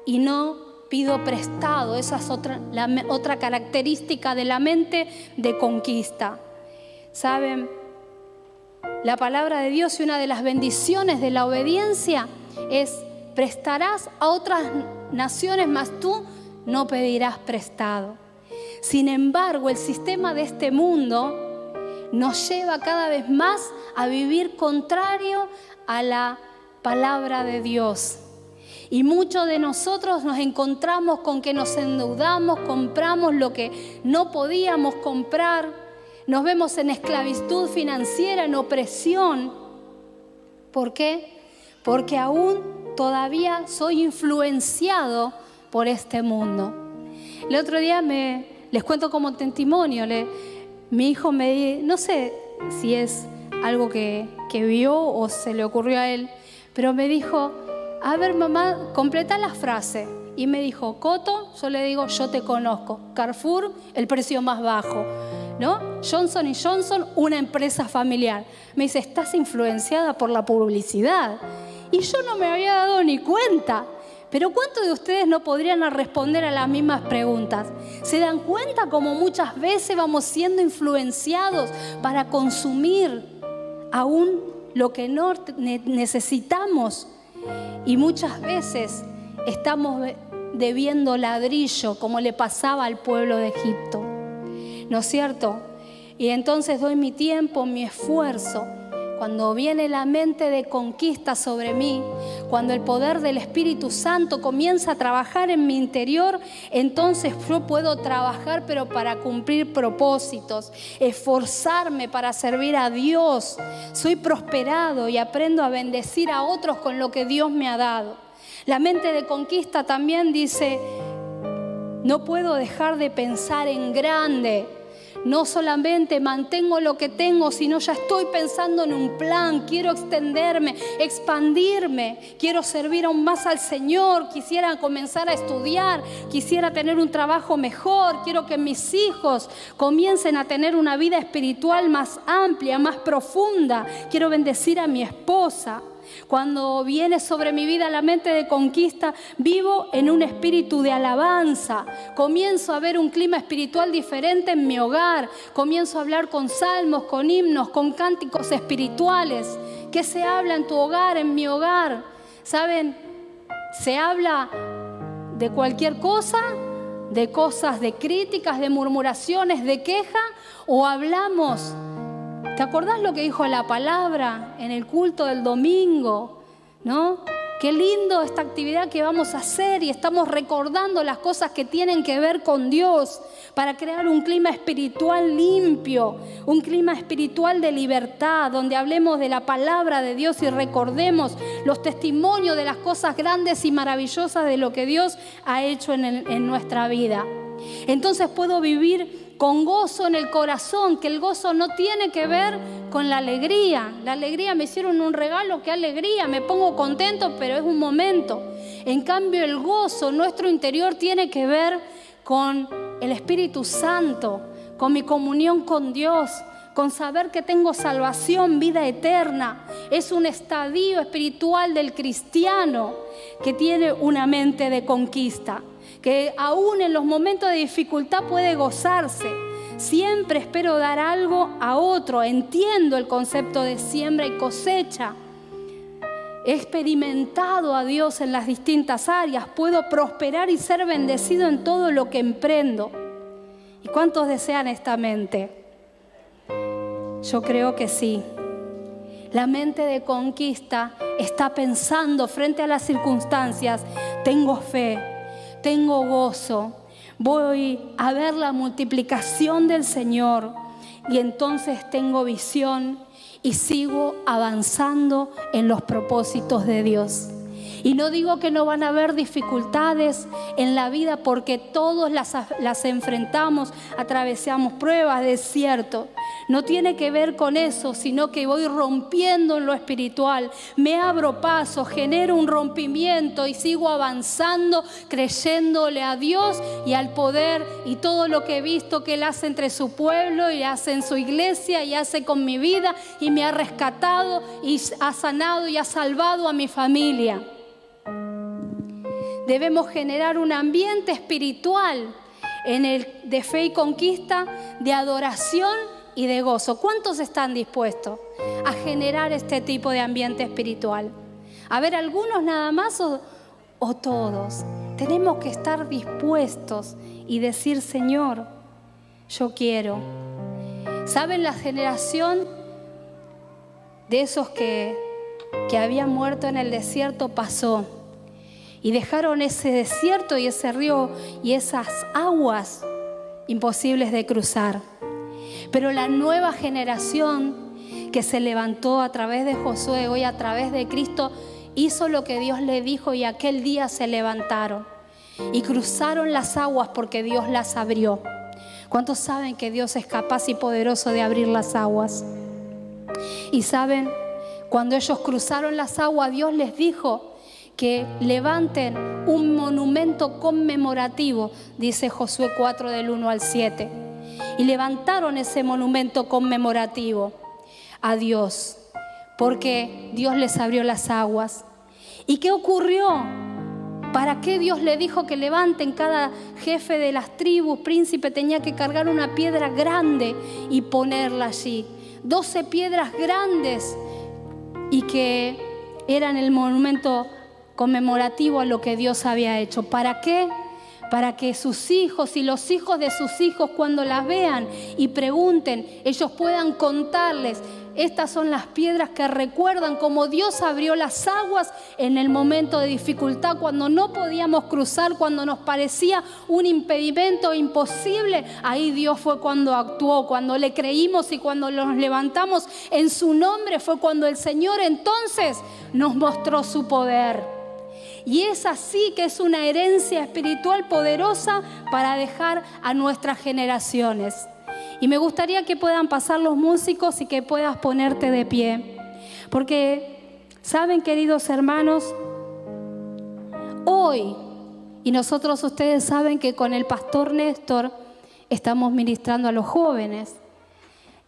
A: y no pido prestado. Esa es otra característica de la mente de conquista. ¿Saben? La palabra de Dios y una de las bendiciones de la obediencia es: prestarás a otras naciones, mas tú no pedirás prestado. Sin embargo, el sistema de este mundo nos lleva cada vez más a vivir contrario a la palabra de Dios. Y muchos de nosotros nos encontramos con que nos endeudamos, compramos lo que no podíamos comprar, nos vemos en esclavitud financiera, en opresión. ¿Por qué? Porque aún todavía soy influenciado por este mundo. El otro día les cuento como testimonio, mi hijo no sé si es algo que vio o se le ocurrió a él, pero me dijo: a ver, mamá, completa la frase. Y me dijo: Coto, yo le digo, yo te conozco. Carrefour, el precio más bajo, ¿no? Johnson & Johnson, una empresa familiar. Me dice: estás influenciada por la publicidad. Y yo no me había dado ni cuenta. Pero ¿cuántos de ustedes no podrían responder a las mismas preguntas? ¿Se dan cuenta cómo muchas veces vamos siendo influenciados para consumir aún lo que no necesitamos? Y muchas veces estamos debiendo ladrillo, como le pasaba al pueblo de Egipto, ¿no es cierto? Y entonces doy mi tiempo, mi esfuerzo. Cuando viene la mente de conquista sobre mí, cuando el poder del Espíritu Santo comienza a trabajar en mi interior, entonces yo puedo trabajar, pero para cumplir propósitos, esforzarme para servir a Dios. Soy prosperado y aprendo a bendecir a otros con lo que Dios me ha dado. La mente de conquista también dice: no puedo dejar de pensar en grande. No solamente mantengo lo que tengo, sino ya estoy pensando en un plan. Quiero extenderme, expandirme. Quiero servir aún más al Señor. Quisiera comenzar a estudiar. Quisiera tener un trabajo mejor. Quiero que mis hijos comiencen a tener una vida espiritual más amplia, más profunda. Quiero bendecir a mi esposa. Cuando viene sobre mi vida la mente de conquista, vivo en un espíritu de alabanza. Comienzo a ver un clima espiritual diferente en mi hogar. Comienzo a hablar con salmos, con himnos, con cánticos espirituales. ¿Qué se habla en tu hogar, en mi hogar? ¿Saben? Se habla de cualquier cosa, de cosas, de críticas, de murmuraciones, de queja, o hablamos. ¿Te acordás lo que dijo la palabra en el culto del domingo? ¿No? Qué lindo esta actividad que vamos a hacer y estamos recordando las cosas que tienen que ver con Dios para crear un clima espiritual limpio, un clima espiritual de libertad, donde hablemos de la palabra de Dios y recordemos los testimonios de las cosas grandes y maravillosas de lo que Dios ha hecho en nuestra vida. Entonces puedo vivir con gozo en el corazón, que el gozo no tiene que ver con la alegría. La alegría, me hicieron un regalo, qué alegría, me pongo contento, pero es un momento. En cambio, el gozo, nuestro interior, tiene que ver con el Espíritu Santo, con mi comunión con Dios, con saber que tengo salvación, vida eterna. Es un estadio espiritual del cristiano que tiene una mente de conquista, que aún en los momentos de dificultad puede gozarse. Siempre espero dar algo a otro. Entiendo el concepto de siembra y cosecha. He experimentado a Dios en las distintas áreas. Puedo prosperar y ser bendecido en todo lo que emprendo. ¿Y cuántos desean esta mente? Yo creo que sí. La mente de conquista está pensando frente a las circunstancias: tengo fe, tengo gozo, voy a ver la multiplicación del Señor, y entonces tengo visión y sigo avanzando en los propósitos de Dios. Y no digo que no van a haber dificultades en la vida, porque todos las enfrentamos, atravesamos pruebas, desiertos. No tiene que ver con eso, sino que voy rompiendo en lo espiritual. Me abro paso, genero un rompimiento y sigo avanzando, creyéndole a Dios y al poder y todo lo que he visto que Él hace entre su pueblo y hace en su iglesia y hace con mi vida, y me ha rescatado y ha sanado y ha salvado a mi familia. Debemos generar un ambiente espiritual de fe y conquista, de adoración y de gozo. ¿Cuántos están dispuestos a generar este tipo de ambiente espiritual? A ver, ¿algunos nada más o todos? Tenemos que estar dispuestos y decir: Señor, yo quiero. ¿Saben? La generación de esos que habían muerto en el desierto pasó. Y dejaron ese desierto y ese río y esas aguas imposibles de cruzar. Pero la nueva generación que se levantó a través de Josué, hoy a través de Cristo, hizo lo que Dios le dijo, y aquel día se levantaron y cruzaron las aguas porque Dios las abrió. ¿Cuántos saben que Dios es capaz y poderoso de abrir las aguas? Y saben, cuando ellos cruzaron las aguas, Dios les dijo que levanten un monumento conmemorativo, dice Josué 4 del 1 al 7. Y levantaron ese monumento conmemorativo a Dios, porque Dios les abrió las aguas. ¿Y qué ocurrió? ¿Para qué Dios le dijo que levanten? Cada jefe de las tribus, príncipe, tenía que cargar una piedra grande y ponerla allí. 12 piedras grandes, y que eran el monumento conmemorativo a lo que Dios había hecho. ¿Para qué? Para que sus hijos y los hijos de sus hijos, cuando las vean y pregunten, ellos puedan contarles: estas son las piedras que recuerdan cómo Dios abrió las aguas en el momento de dificultad, cuando no podíamos cruzar, cuando nos parecía un impedimento imposible. Ahí Dios fue cuando actuó, cuando le creímos y cuando nos levantamos en su nombre, fue cuando el Señor entonces nos mostró su poder. Y es así que es una herencia espiritual poderosa para dejar a nuestras generaciones. Y me gustaría que puedan pasar los músicos y que puedas ponerte de pie. Porque, ¿saben, queridos hermanos? Hoy, y ustedes saben que con el pastor Néstor estamos ministrando a los jóvenes.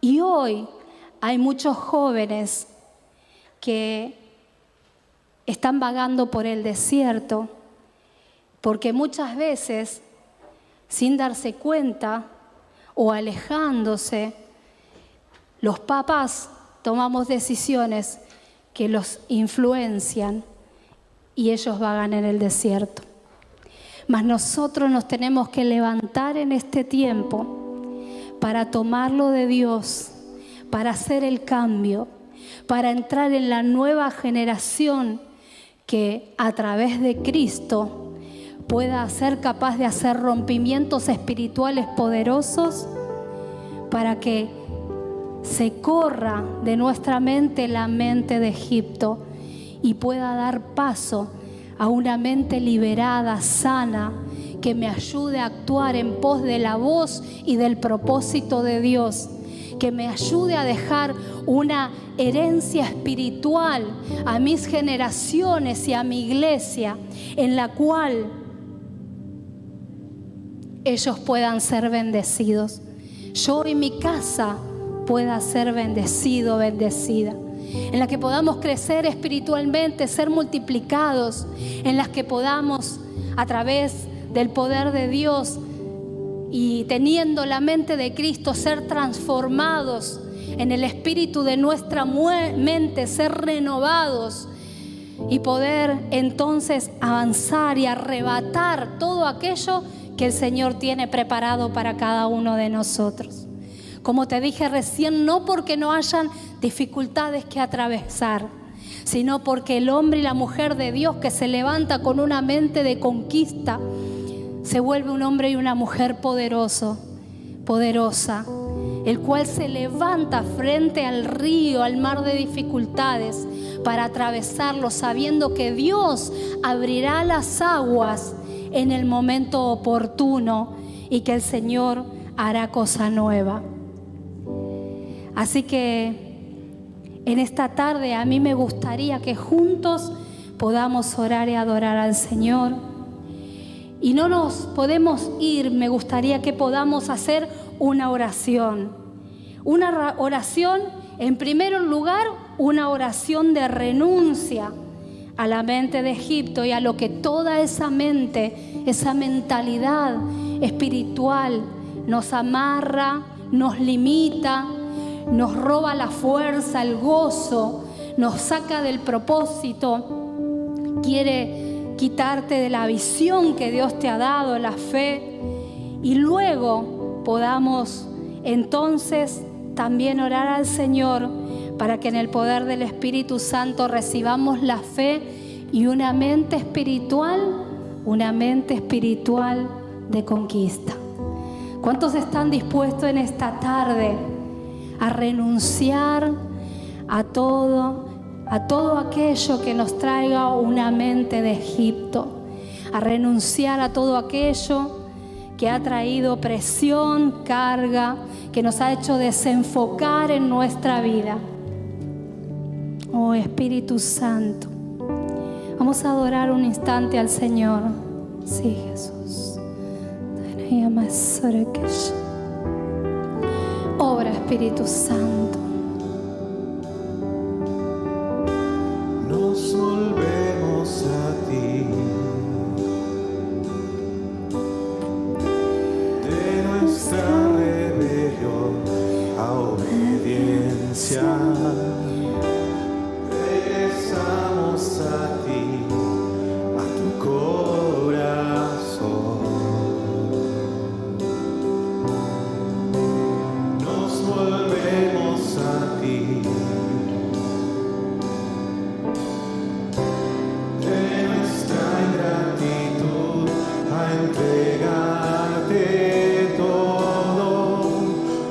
A: Y hoy hay muchos jóvenes que están vagando por el desierto, porque muchas veces, sin darse cuenta o alejándose, los papás tomamos decisiones que los influencian y ellos vagan en el desierto. Mas nosotros nos tenemos que levantar en este tiempo para tomarlo de Dios, para hacer el cambio, para entrar en la nueva generación que a través de Cristo pueda ser capaz de hacer rompimientos espirituales poderosos, para que se corra de nuestra mente la mente de Egipto y pueda dar paso a una mente liberada, sana, que me ayude a actuar en pos de la voz y del propósito de Dios, que me ayude a dejar una herencia espiritual a mis generaciones y a mi iglesia, en la cual ellos puedan ser bendecidos. Yo y mi casa pueda ser bendecido, bendecida. En la que podamos crecer espiritualmente, ser multiplicados, en las que podamos, a través del poder de Dios y teniendo la mente de Cristo, ser transformados en el espíritu de nuestra mente, ser renovados y poder entonces avanzar y arrebatar todo aquello que el Señor tiene preparado para cada uno de nosotros. Como te dije recién, no porque no hayan dificultades que atravesar, sino porque el hombre y la mujer de Dios que se levanta con una mente de conquista, se vuelve un hombre y una mujer poderosa, el cual se levanta frente al río, al mar de dificultades, para atravesarlo, sabiendo que Dios abrirá las aguas en el momento oportuno y que el Señor hará cosa nueva. Así que en esta tarde a mí me gustaría que juntos podamos orar y adorar al Señor. Y no nos podemos ir, me gustaría que podamos hacer una oración. Una oración, en primer lugar, una oración de renuncia a la mente de Egipto y a lo que toda esa mente, esa mentalidad espiritual nos amarra, nos limita, nos roba la fuerza, el gozo, nos saca del propósito, quiere quitarte de la visión que Dios te ha dado, la fe, y luego podamos entonces también orar al Señor para que en el poder del Espíritu Santo recibamos la fe y una mente espiritual de conquista. ¿Cuántos están dispuestos en esta tarde a renunciar a todo aquello que nos traiga una mente de Egipto, a renunciar a todo aquello que ha traído presión, carga, que nos ha hecho desenfocar en nuestra vida? Oh Espíritu Santo, vamos a adorar un instante al Señor. Sí, Jesús. Obra, Espíritu Santo.
B: Nos volvemos a ti, de nuestra rebelión a obediencia. Regresamos a ti, a tu corazón. Nos volvemos a ti. Entregarte todo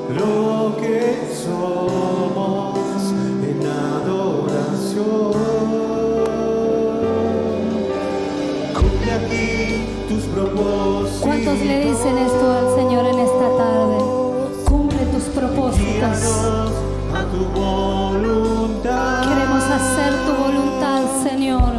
B: lo que somos en adoración. Cumple aquí tus propósitos.
A: ¿Cuántos le dicen esto al Señor en esta tarde? Cumple tus propósitos.
B: Guíanos a tu voluntad.
A: Queremos hacer tu voluntad, Señor.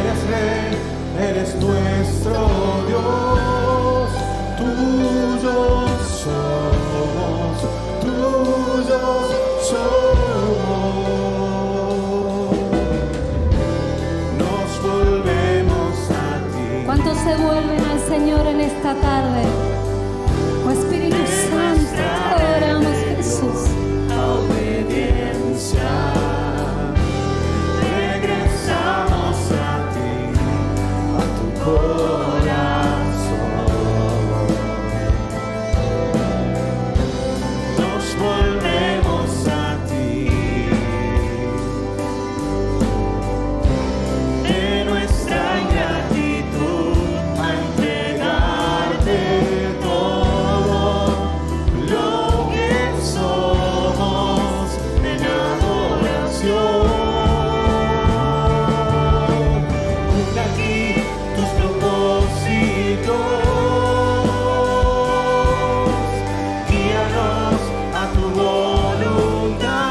B: Eres Rey, eres nuestro Dios, tuyos somos, tuyos somos. Nos volvemos a ti.
A: ¿Cuántos se vuelven al Señor en esta tarde? Oh Espíritu Santo, te adoramos, Jesús.
B: A obediencia. Regresamos a ti, a tu corazón. Nos volvemos a ti, de nuestra ingratitud a entregarte todo lo que somos en adoración. Cumple aquí tus propósitos, guíanos a tu voluntad.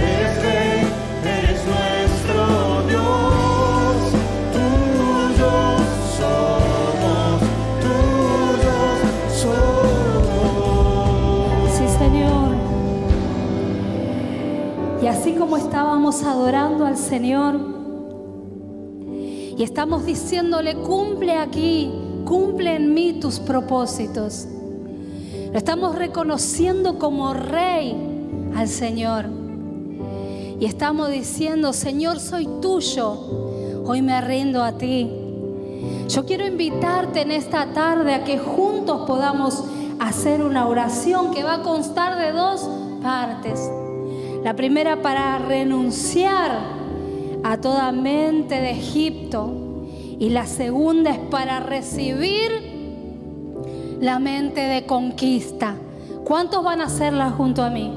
B: Eres Rey, eres nuestro Dios, tuyos somos, tuyos somos.
A: Sí, Señor. Y así como estábamos adorando al Señor y estamos diciéndole, cumple aquí, cumple en mí tus propósitos. Lo estamos reconociendo como Rey al Señor. Y estamos diciendo, Señor, soy tuyo. Hoy me rindo a ti. Yo quiero invitarte en esta tarde a que juntos podamos hacer una oración que va a constar de dos partes. La primera para renunciar a toda mente de Egipto. Y la segunda es para recibir la mente de conquista. ¿Cuántos van a hacerla junto a mí?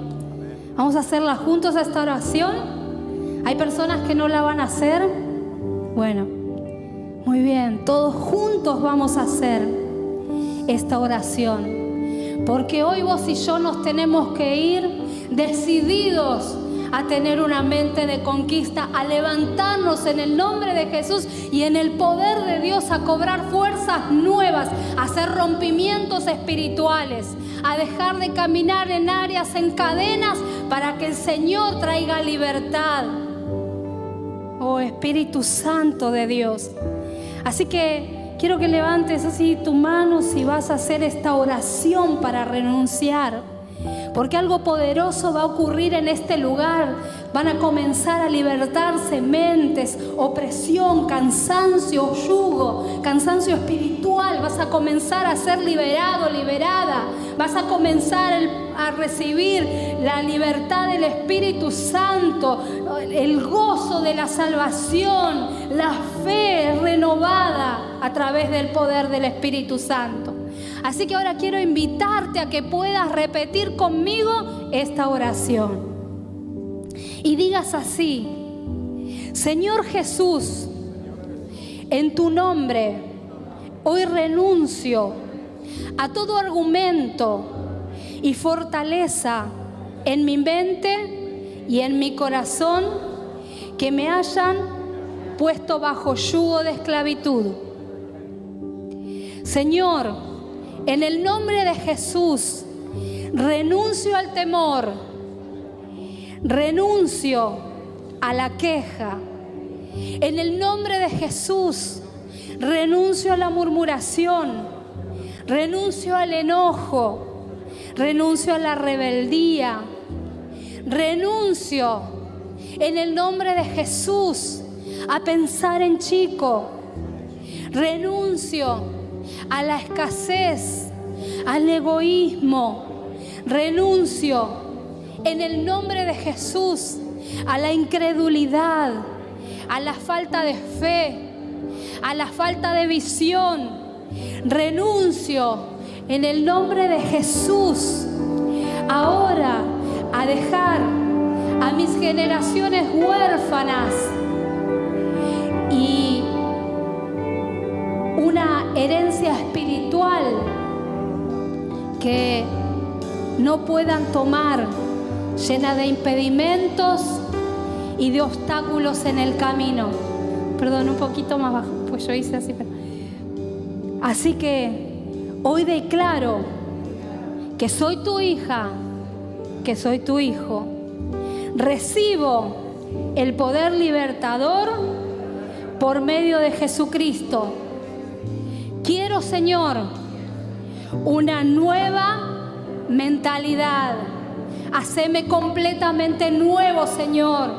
A: Vamos a hacerla juntos esta oración. ¿Hay personas que no la van a hacer? Bueno, muy bien. Todos juntos vamos a hacer esta oración. Porque hoy vos y yo nos tenemos que ir decididos a tener una mente de conquista, a levantarnos en el nombre de Jesús y en el poder de Dios, a cobrar fuerzas nuevas, a hacer rompimientos espirituales, a dejar de caminar en áreas, en cadenas, para que el Señor traiga libertad. Oh Espíritu Santo de Dios. Así que quiero que levantes así tu mano si vas a hacer esta oración para renunciar. Porque algo poderoso va a ocurrir en este lugar. Van a comenzar a libertarse mentes, opresión, cansancio, yugo, cansancio espiritual. Vas a comenzar a ser liberado, liberada. Vas a comenzar a recibir la libertad del Espíritu Santo, el gozo de la salvación, la fe renovada a través del poder del Espíritu Santo. Así que ahora quiero invitarte a que puedas repetir conmigo esta oración. Y digas así: Señor Jesús, en tu nombre hoy renuncio a todo argumento y fortaleza en mi mente y en mi corazón que me hayan puesto bajo yugo de esclavitud. Señor, en el nombre de Jesús, renuncio al temor, renuncio a la queja. En el nombre de Jesús, renuncio a la murmuración, renuncio al enojo, renuncio a la rebeldía, renuncio en el nombre de Jesús a pensar en chico, renuncio a la escasez, al egoísmo, renuncio en el nombre de Jesús a la incredulidad, a la falta de fe, a la falta de visión. Renuncio en el nombre de Jesús ahora a dejar a mis generaciones huérfanas y una herencia espiritual que no puedan tomar, llena de impedimentos y de obstáculos en el camino. Perdón, un poquito más bajo, pues yo hice así. Así que hoy declaro que soy tu hija, que soy tu hijo. Recibo el poder libertador por medio de Jesucristo. Quiero, Señor, una nueva mentalidad. Haceme completamente nuevo, Señor,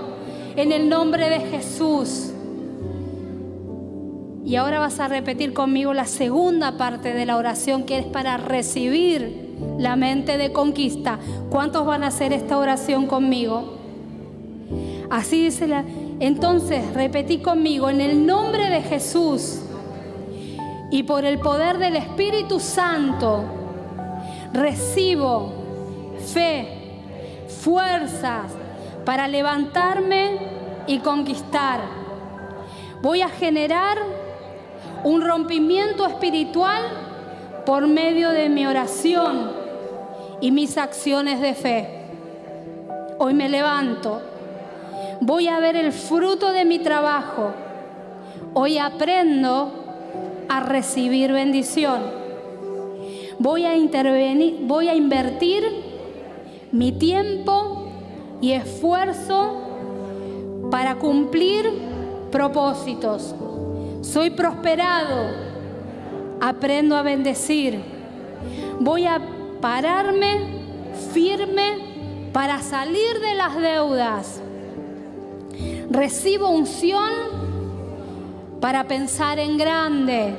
A: en el nombre de Jesús. Y ahora vas a repetir conmigo la segunda parte de la oración, que es para recibir la mente de conquista. ¿Cuántos van a hacer esta oración conmigo? Así dice la... Entonces, repetí conmigo: en el nombre de Jesús y por el poder del Espíritu Santo, recibo fe, fuerzas para levantarme y conquistar. Voy a generar un rompimiento espiritual por medio de mi oración y mis acciones de fe. Hoy me levanto. Voy a ver el fruto de mi trabajo. Hoy aprendo a recibir bendición. Voy a invertir mi tiempo y esfuerzo para cumplir propósitos. Soy prosperado. Aprendo a bendecir. Voy a pararme firme para salir de las deudas. Recibo unción para pensar en grande.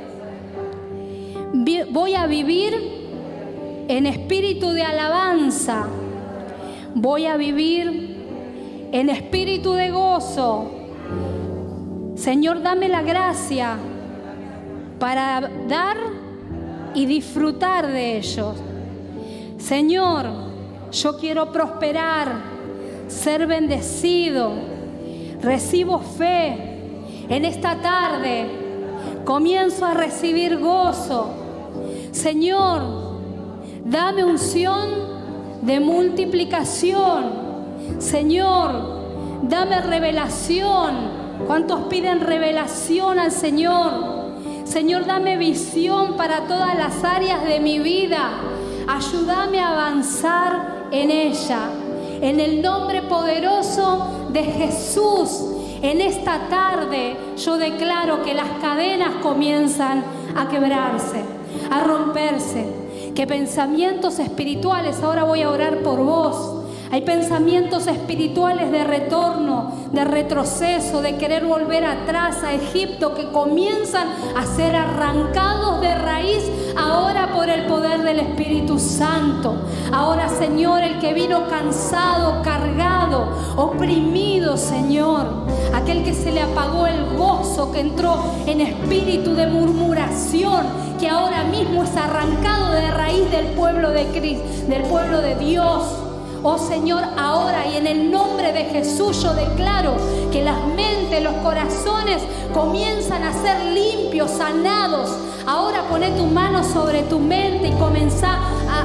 A: Voy a vivir en espíritu de alabanza. Voy a vivir en espíritu de gozo. Señor, dame la gracia para dar y disfrutar de ellos. Señor, yo quiero prosperar, ser bendecido. Recibo fe. En esta tarde comienzo a recibir gozo. Señor, dame unción de multiplicación. Señor, dame revelación. ¿Cuántos piden revelación al Señor? Señor, dame visión para todas las áreas de mi vida. Ayúdame a avanzar en ella. En el nombre poderoso de Jesús, en esta tarde yo declaro que las cadenas comienzan a quebrarse, a romperse. Que pensamientos espirituales, ahora voy a orar por vos. Hay pensamientos espirituales de retorno, de retroceso, de querer volver atrás a Egipto, que comienzan a ser arrancados de raíz ahora por el poder del Espíritu Santo. Ahora, Señor, el que vino cansado, cargado, oprimido, Señor, aquel que se le apagó el gozo, que entró en espíritu de murmuración, que ahora mismo es arrancado de raíz del pueblo de Cristo, del pueblo de Dios. Oh Señor, ahora y en el nombre de Jesús yo declaro que las mentes, los corazones comienzan a ser limpios, sanados. Ahora poné tu mano sobre tu mente y comenzá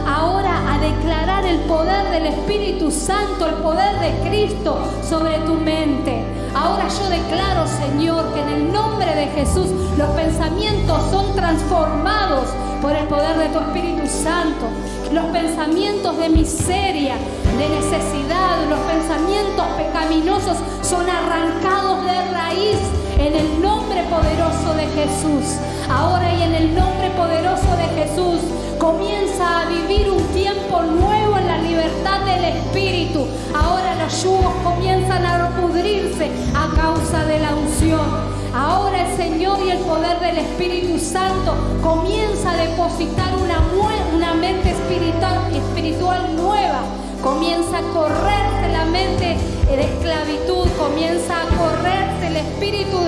A: ahora a declarar el poder del Espíritu Santo, el poder de Cristo sobre tu mente. Ahora yo declaro, Señor, que en el nombre de Jesús los pensamientos son transformados por el poder de tu Espíritu Santo. Los pensamientos de miseria, de necesidad, los pensamientos pecaminosos son arrancados de raíz en el nombre poderoso de Jesús. Ahora y en el nombre poderoso de Jesús comienza a vivir un tiempo nuevo en la libertad del Espíritu. Ahora los yugos comienzan a pudrirse a causa de la unción. Ahora el Señor y el poder del Espíritu Santo comienza a depositar una mente espiritual nueva. Comienza a correrse la mente de esclavitud, comienza a correrse el espíritu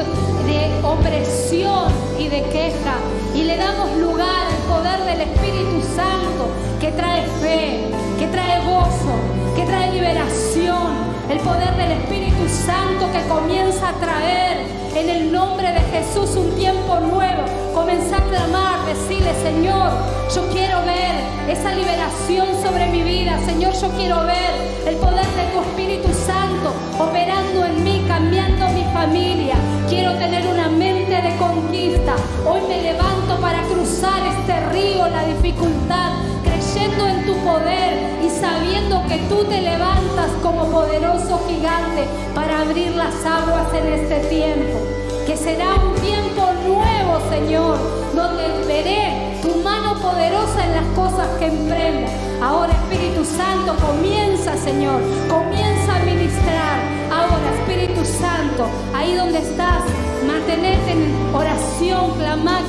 A: de opresión y de queja. Y le damos lugar al poder del Espíritu Santo que trae fe, que trae gozo, que trae liberación. El poder del Espíritu Santo que comienza a traer en el nombre de Jesús un tiempo nuevo. Comienza a clamar, decirle: Señor, yo quiero ver esa liberación sobre mi vida. Señor, yo quiero ver el poder de tu Espíritu Santo operando en mí, cambiando mi familia. Quiero tener una mente de conquista. Hoy me levanto para cruzar este río, la dificultad, creyendo en tu poder y sabiendo que tú te levantas como poderoso gigante para abrir las aguas en este tiempo. Que será un tiempo nuevo, Señor, donde veré tu mano poderosa en las cosas que emprendo. Ahora, Espíritu Santo, comienza, Señor, comienza a ministrar. Ahora, Espíritu Santo, ahí donde estás, mantenete en oración, clamar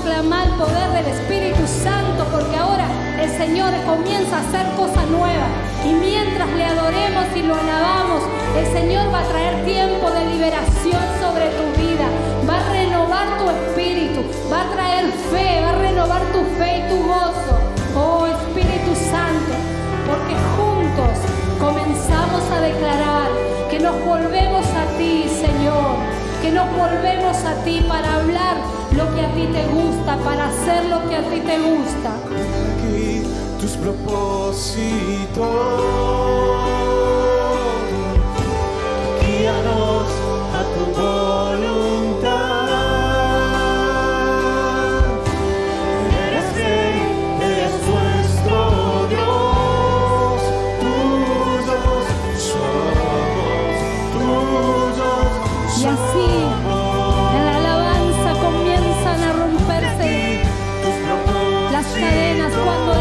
A: el poder del Espíritu Santo, porque ahora el Señor comienza a hacer cosas nuevas. Y mientras le adoremos y lo alabamos, el Señor va a traer tiempo de liberación sobre tu vida. Va a renovar tu espíritu, va a traer fe, va a renovar tu fe y tu gozo. Oh Espíritu Santo, porque juntos comenzamos a declarar que nos volvemos a ti, Señor, que nos volvemos a ti para hablar lo que a ti te gusta, para hacer lo que a ti te gusta.
B: Aquí tus propósitos, guíanos a tu voluntad. Eres Rey, eres nuestro Dios, tuyos somos, tuyos
A: Y así, en la alabanza comienzan a romperse las cadenas cuando